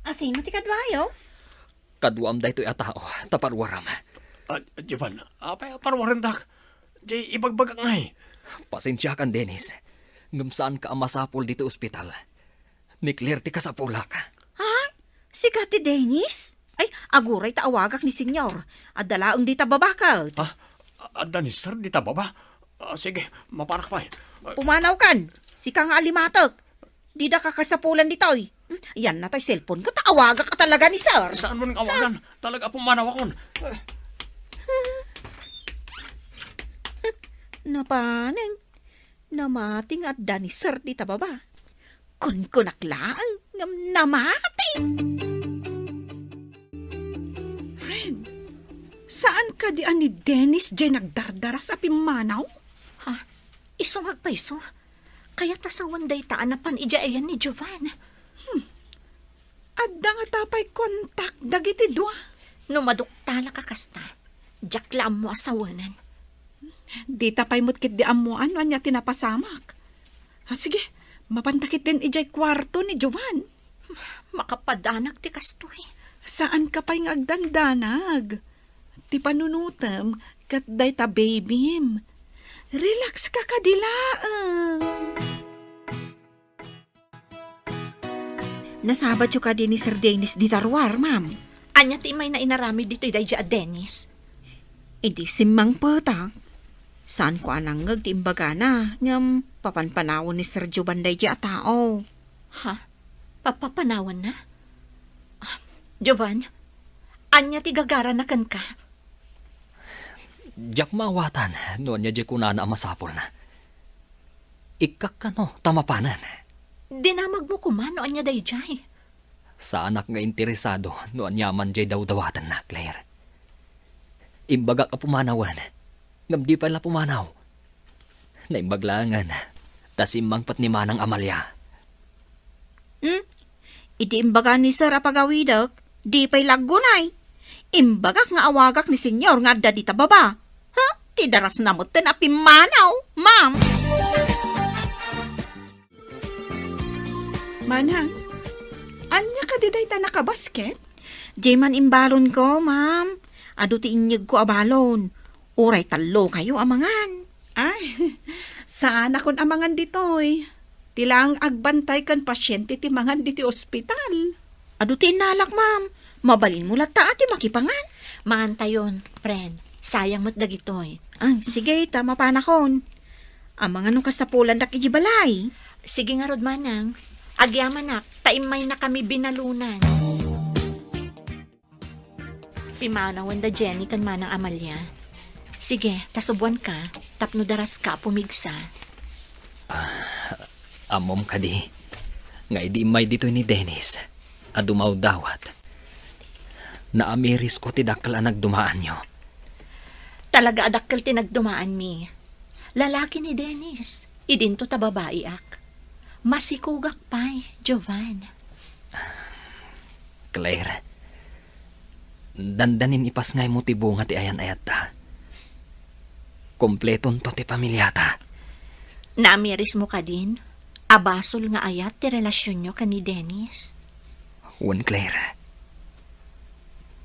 asino ti kadwayo? Kaduam da ito'y atao, taparwaram. Jovan, apay parwaran dak. Di ibagbagak ngay. Pasensya kan, Dennis. Ngumsaan ka ang masapul dito ospital. Ni Claire ti kasapulak. Ha? Si Kati Dennis? Ay, aguray taawagak ni senyor. Adalaang di tababakal. Adda ni sir, di ta baba? Sige, maparak pa. Pumanaw kan. Si ka nga alimatok. Di da ka kasapulan ditoy. Yan na tayo cellphone ko. Taawaga ka talaga ni sir. Saan mo nang kawagan? Talaga pumanaw ako. Napaning. Namating at da ni sir di tababa. Kun-kunaklaan. Namating. Friend, saan ka di ani Dennis dyan nagdardara sa pimanaw? Ha? Iso magpaiso. Kaya tasawan day taanapan ija ayan ni Jovan. Adda nga tapay kontak dagiti dua. Numaduktala ka kasta. Jakla mo asawanan. Di tapay mutkit di amuan anya tinapasamak. Sige, mapantakit din ijay kwarto ni Jovan. Makapadanak ti kastoy. Saan ka pa'y ngagdandanag? Ti panunutam kat day ta babym. Relax ka kadilaang. Nasabat yung ka din ni Sir Dennis di tarwar, ma'am. Anya ti may na inarami dito iday ja Dennis. Idi simang pata. Saan ko ananggag ti imbaga na ngam papanpanawon ni Sir Jobanday di tao. Ha? Papapanawan na? Jovan, anya ti gagara na kan ka? Jak mawatan, noon niya di kunana masapol na. Ikak ka no, tamapanan. Dinamag mo kumano anya day jay. Sa anak nga interesado, noon yaman di daw dawatan na, Claire. Imbaga ka pumanawan, ngam di pala pumanaw. Naimbaglangan, tas imang pat ni Manang Amalia. Idi imbaga ni Sir apagawidak, di pa'y lagunay. Imbagak nga awagak ni Senyor nga da di tababa. Ha? Ti daras na mo ten apimanaw, ma'am. Manang, anya ka di day ta nakabasket? Jayman imbalon ko, ma'am. Ado ti inyag ko abalon. Uray talo kayo amangan. Ay, saan akon amangan ditoy? Tilang agbantay kan pasyente ti mangan diti ospital. Ado ti inalak, ma'am. Mabalin mo lata ati makipangan. Mangantayon, friend. Sayang mo't dagitoy. Ay, sige, tama pa na kon. Amangan nung kasapulan dak ijibalay. Sige nga rod manang. Agyaman nak, taimay na kami binalunan. Pimanawan da Jenny kan manang Amalia. Sige, tasubuan ka. Tapno daras ka pumigsa. Amom ka di. Nga idi may dito ni Dennis. Adumaw dawat. Naamiris ko ti dakal ang nagdumaan nyo. Talaga adakkel tinagdumaan mi. Lalaki ni Dennis. Idinto ta babae ak. Masikugak pa'y, Jovan. Claire, dandanin ipas ngay mo ti bunga ti ayan-ayat ta. Kompleton to ti pamilyata. Naamiris mo ka din. Abasol nga ayat ti relasyon nyo ka ni Dennis. Wan Claire.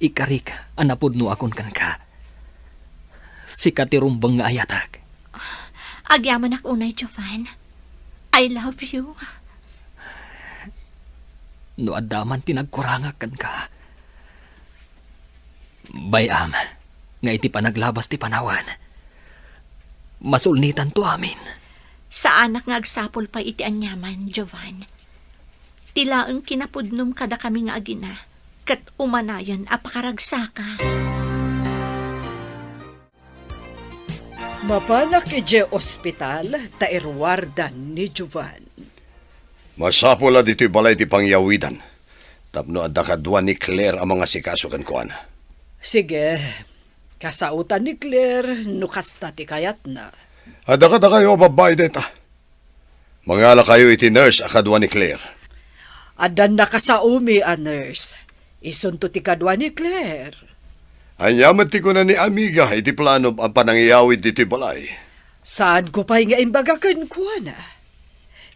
Ikarik, anapod no akon kan ka. Sikat ti rumbang nga ayatag. Agyaman ak unay, Jovan. I love you. No adaman tinagkurangakan ka. Bayam, nga iti panaglabas ti panawan. Masulnitan to amin. Sa anak nga agsapol pa iti anyaman, Jovan. Tilaang kinapudnom kada kami nga agina. Kat umanayan apakaragsaka. Mapanak ije ospital, tairwardan ni Jovan. Masapula dito'y balay ti pangyawidan. Tapno adda kadwa ni Claire ang mga sikasukan ko ana. Sige, kasautan ni Claire, nukasta ti kayat na. Adda ka kayo babay deta. Mangala kayo iti nurse akadwa ni Claire. Adan na kasaumi a nurse. Isunto ti kadwa ni Claire. Anyaman ti ko na ni amiga iti plano ang panangyawid dito'y balay. Saan ko pa'y nga imbagakan ko na?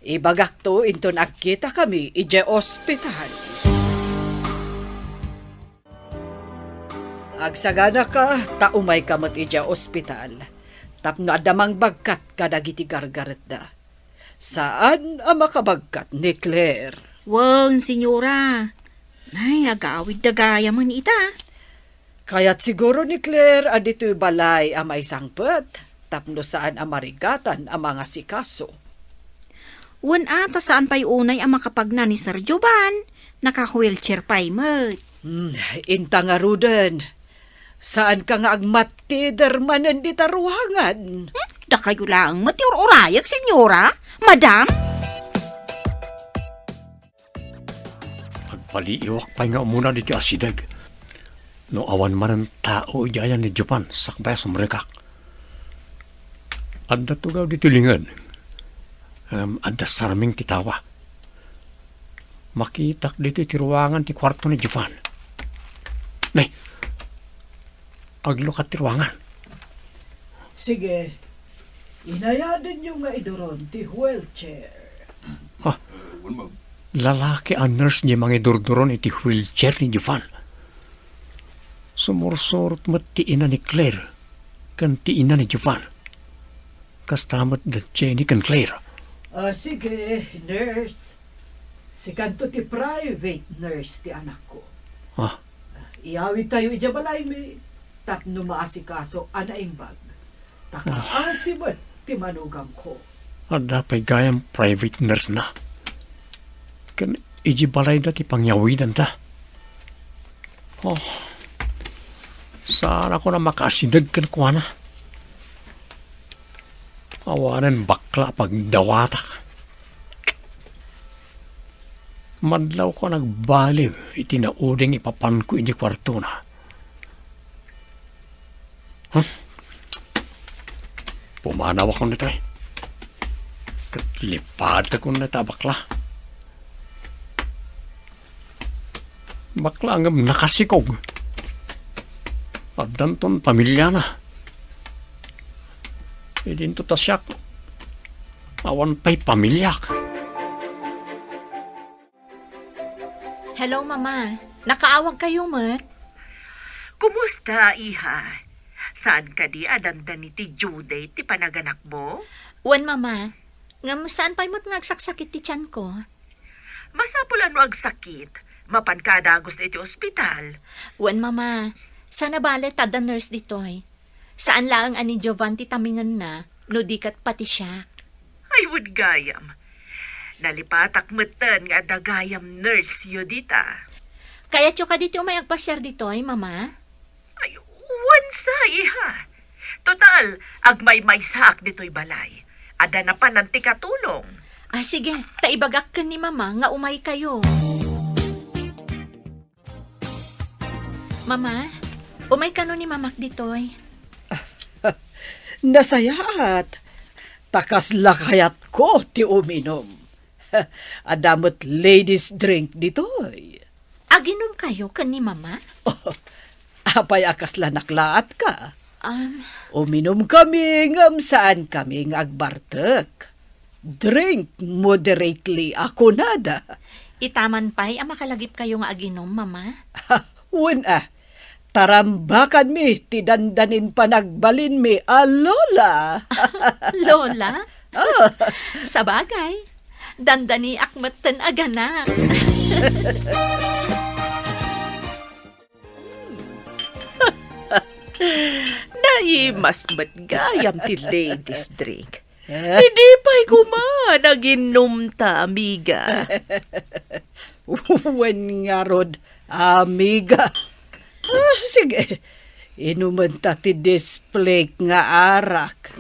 Ibagak to into nakita kami ije ospital. Agsagana ka, taumay kamot ije ospital. Tapno adamang bagkat kadagiti gargaret da. Saan ang makabagkat ni Claire? Wang, senyora. Ay, agawid da gaya man ita. Kaya't siguro ni Claire adito'y balay ang may sangpet. Tapno saan amarigatan ang mga sikaso. Wan ata saan pa'y unay ang makapagna ni Sir Jovan. Naka-wheelchair pa'y mat. Inta nga Ruden, saan ka nga agmatidermanan di taruhangan? Da kayo lang matiur-urayag, senyora? Madam? Agpaliiwak pa nga muna di asidag. No awan man ang tao iyayan ni Japan sakbay sumrekak. Adda tugaw di tulingan. Adda saraming titawa. Makitak dito ti ruangan ti kwarto ni Japan. Nay, aglukat ti ruangan. Sige, inayadan nyo nga idoron ti wheelchair. Lalaki ang nurse niya mga durduron iti wheelchair ni Japan. Sumursurot mat ti ina ni Claire kan ti ina ni Japan. Kastamat da Jenny kan Claire. Sige, nurse. Si kanto ti private nurse ti anak ko. Iawid tayo ijabalay mi. Tapno maasikaso anaimbag. Taka-asibat ti manugang ko. Ada pa'y gayang private nurse na. Kan ijibalay da ti pangyawidan ta. Saan ako na makasidag kan kuha na. Awanan bakla pagdawata. Madlaw ko nagbaliw, itinauding ipapan ko iti kwarto na. Pumanaw ako nito eh. Katlipad ako na bakla. Bakla ang nakasikog. At danton pamilya na. Idinto tasyak. Awan pa'y pamilyak. Hello, Mama. Nakaawag kayo, mat? Kumusta, iha? Saan ka di adandan ni ti Juday ti panaganak mo? Wan, Mama. Ngam saan pa'y mo't nagsaksakit ti tiyan ko? Masapulan mo ag sakit. Mapankadagos iti ospital. Wan, Mama. Sana bale tada nurse ditoy. Saan lang ani Jovan ti tamingan na, no dikat pati siya. Ay, would gayam. Nalipatak matan nga dagayam nurse yodita. Kaya tiyo ka dito may agpasyar ditoy, Mama? Ay, wansa, iha. Total, agmay-may saak dito'y balay. Ada na pa nanti katulong. Sige, taibagak ka ni Mama nga umay kayo. Mama, umay ka no ni Mamak ditoy. Nasayaat. Takas lakayat ko ti uminom. Adamot ladies drink ditoy. Aginom kayo ka ni Mama? Apay akas lanaklaat ka. Uminom kami ngam saan kami agbartek. Drink moderately ako nada. Itaman pa'y makalagip kayo nga aginom, Mama? Una, tarambakan mi, ti dandanin pa nagbalin mi, Lola. Lola? Sa bagay, dandani akmatan aganak. Naimas matgayam ti ladies drink. Hindi pa'y naginom ta, amiga. Wen nga rod, amiga. Sige, inuman ta ti display nga arak.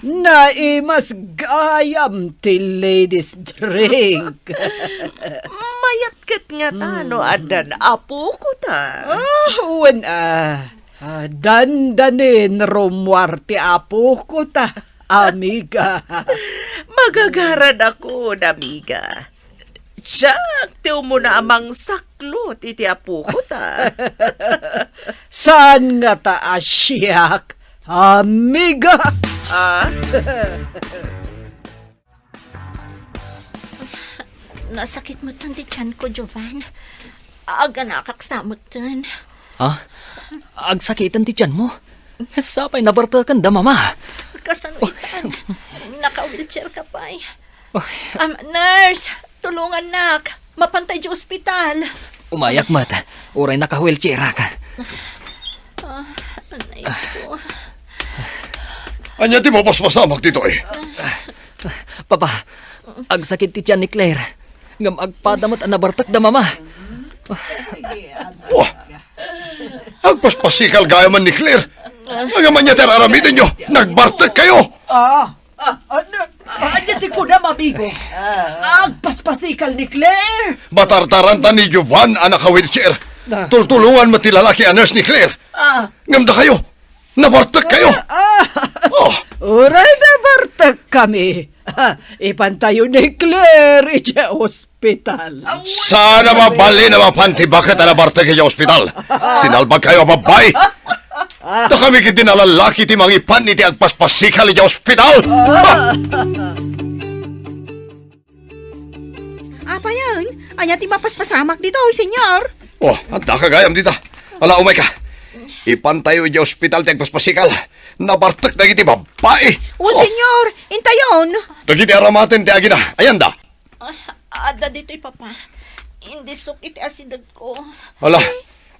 Naimas gayam ti ladies drink. Mayatkat nga tano, adan apo ko ta. Wen dandanin rumwar ti apo ko ta, amiga. Magagaran ako, amiga. Tiyak, tiyo mo na amang saklot, iti apo ko ta. Saan nga ta asyak, amiga? Nasakit mo tan di tiyan ko, Jovan. Aga nakaksamot tan. Agsakitan ti tiyan mo. Sapay nabartakan da, Mama. Kasanuitan. Naka-wheelchair ka pa eh. Nurse, tulungan nak. Mapantay di ospital. Umayak mat. Uray naka-wheelchair ka. Anay ko. Anya ti mo paspasamak dito eh. Papa, ag sakit ti tiyan ni Claire. Ngam agpadamot ang nabartak da mama. Wah! Agpaspasikal gaya man ni Claire. Ang man niya aramidin nyo, nagbartek kayo. Anya ti ko na, mamigo. Agpaspasikal ni Claire. Batartaranta ni Jovan, anak ka wheelchair. Tultulungan matilalaki ang nurse ni Claire. Ngamda kayo, nabartek kayo. Uray na bartak kami. Ipantayo ni Claire iti ospital. Sana mabali na mapantibakat na nabartek kayo ospital. Sinalbag kayo babay. Da kami kiti nalalaki ti mangipan iti agpaspasikal iti ospital. Apa yan? Anya ti mapaspasamak dito, senyor. Oh, anda ka gayam dita. Ala, umay ka. Ipantayo iti ospital ti agpaspasikal. Nabartek na kiti babae. Senyor, intayon. Dagiti aramaten ti agina. Ayan da. Ada dito papa. Hindi sukit asidag ko. Ala,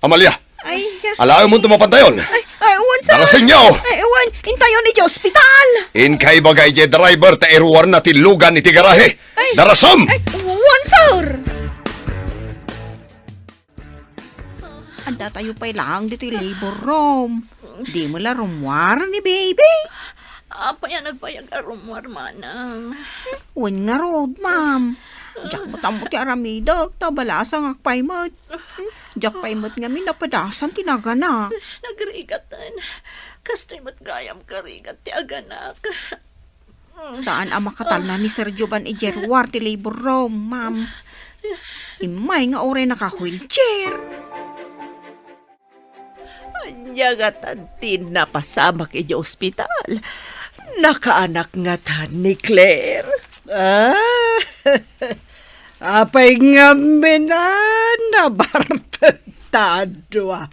Amalia. Ay, Alayo mo tumapantayon. ewan sa... Darasin niyo. Ewan, intayon iti ospital. In kay bagay je driver ta eruwar na ti lugan iti garahe. Darasam! Ewan, sir. Anda tayo pa lang dito yung labor room. Di mo la rumwar ni baby. Apa yan nagpayag arumwar manang? Wan nga road, ma'am. Diyak mo tamo ti aramidag, tabalasang akpaymot. Diyak paymot nga mi napadasan tinaganak. Nagrigatan. Kastoy mo't gayam karigat ti aganak. Saan ang makatal na ni Sir Jovan Ijerwar ti labor room, ma'am? Imay nga ore naka-wheelchair. Anya nga tantin na pasamak iti ospital. Nakaanak nga tan ni Claire. Apay nga na bartak tadwa.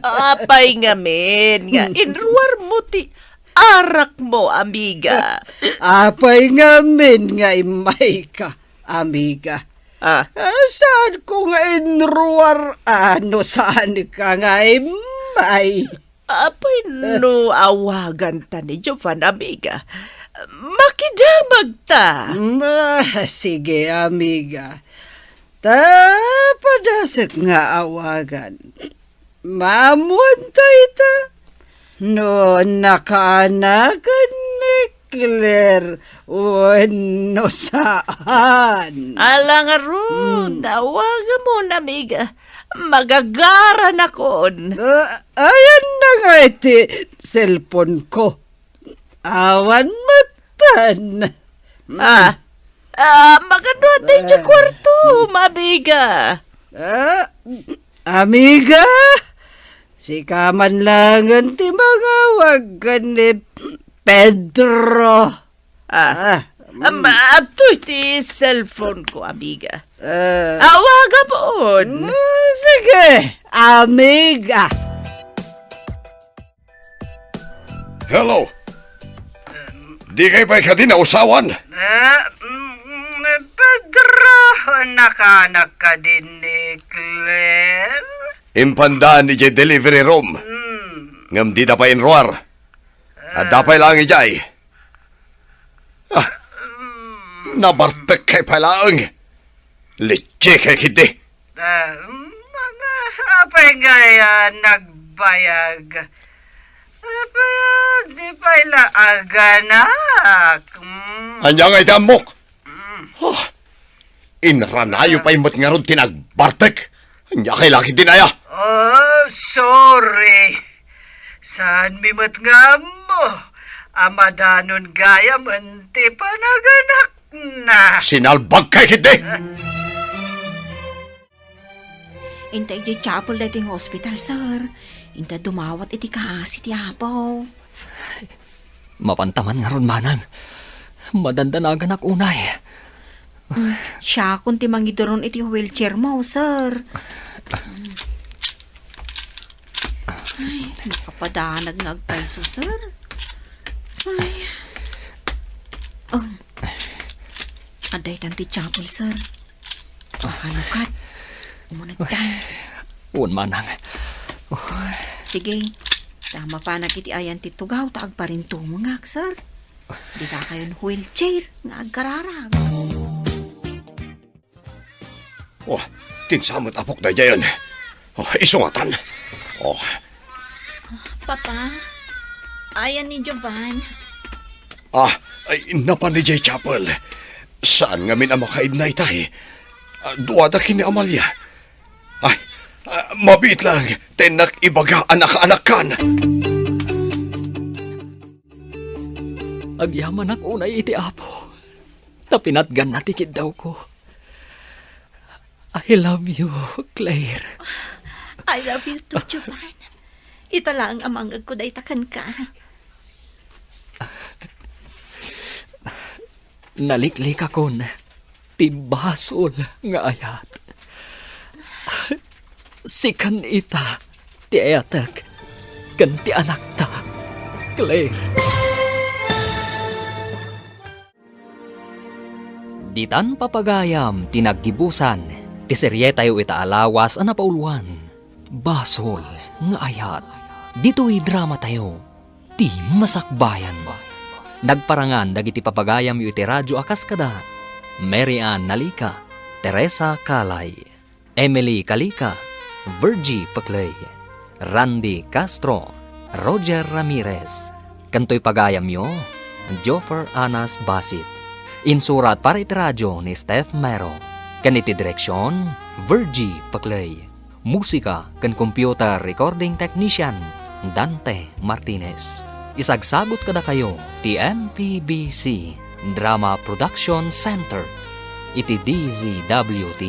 Apay nga men, nga inruar mo ti arak mo, amiga. Apay nga imay ka, amiga. Saan ko nga inruar saan ka nga imay? Apay no awagan ta ni Jovan, amiga. Makidamag ta. Sige, amiga. Padasat nga awagan. Mamuntay ta. No, nakaanakan ni Claire. No, saan? Alang aron, tawagan mo na, amiga. Magagara na kon. Ayan na nga iti cellphone ko. Awan matan. Magano tayo sa kwarto, mabiga. Amiga, si kaman lang ang timangawag ka ni Pedro. Ito iti cellphone ko, amiga. Awaga mo. Sige, amiga. Hello. Di kay pa'y ka din nausawan. Pedro, nakanak ka din ni Claire? Impandaan ni jay delivery room. Ngam di da pa inruar. At da pa lang ijay. Nabartek kay palaang. Leche kay kiti. Apay nga nagbayag. Di pa ilaaganak. Anya nga itamok. Inranayo pa imot nga ron tinagbartek. Anya kay laki dinaya. Oh, sorry. Saan mimot nga mo? Amadanon gaya manti panaganak na. Sinalbag kay kiti. Intay di chapel dating hospital, sir. Inta dumawat iti kaasi ti apaw. Mapantaman nga ron manan. Madandanagan ak unay. Siya kung ti mangidoron iti wheelchair mo, sir. Ay, makapadanag nga agpaiso, sir. Ay. Aday tanti chapel, sir. Makalukat. Umunag tayo. Un manang. Sige, Tama pa iti ayan ti tugaw taag pa rin tumungak, sir. Di ka kayon wheelchair nga agkararag. Oh, tinsamot apok da jayan. Oh, isungatan. Oh, Papa, ayan ni Jovan. ay napan ni Jay Chapel. Saan nga min ang makaib na itay? Duwada kini Amalia. Ay, mabit lang. Tenak ibaga anak-anakan. Agyaman ak unay iti apo. Tapinatgan na tikid daw ko. I love you, Claire. I love you too, Jovan. Ito lang ang amangag ko day takan ka. Naliklik akon. Tibasol nga ayat. Sikan ita, ti ayatak, kan ti anak ta, Claire. Ditan papagayam, tinaggibusan, ti serye tayo itaalawas ang napauluan. Basol nga ayat, dito'y drama tayo, ti masakbayan. Nagparangan dagiti papagayam yu iti radyo akas kada, Mary Ann Nalika, Teresa Kalay, Emily Kalika, Virgie Paclay, Randy Castro, Roger Ramirez, kanto'y pagayam yo, Joffer Anas Basit. Insurat para iti radyo ni Steph Mero, kaniti direksyon, Virgie Paclay. Musika kan computer recording technician, Dante Martinez. Isagsagot kada kayo ti MPBC Drama Production Center iti DZWT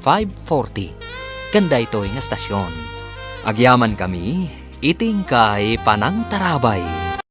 540 kanda ito'y nga stasyon. Agyaman kami iting kay Panang Tarabay.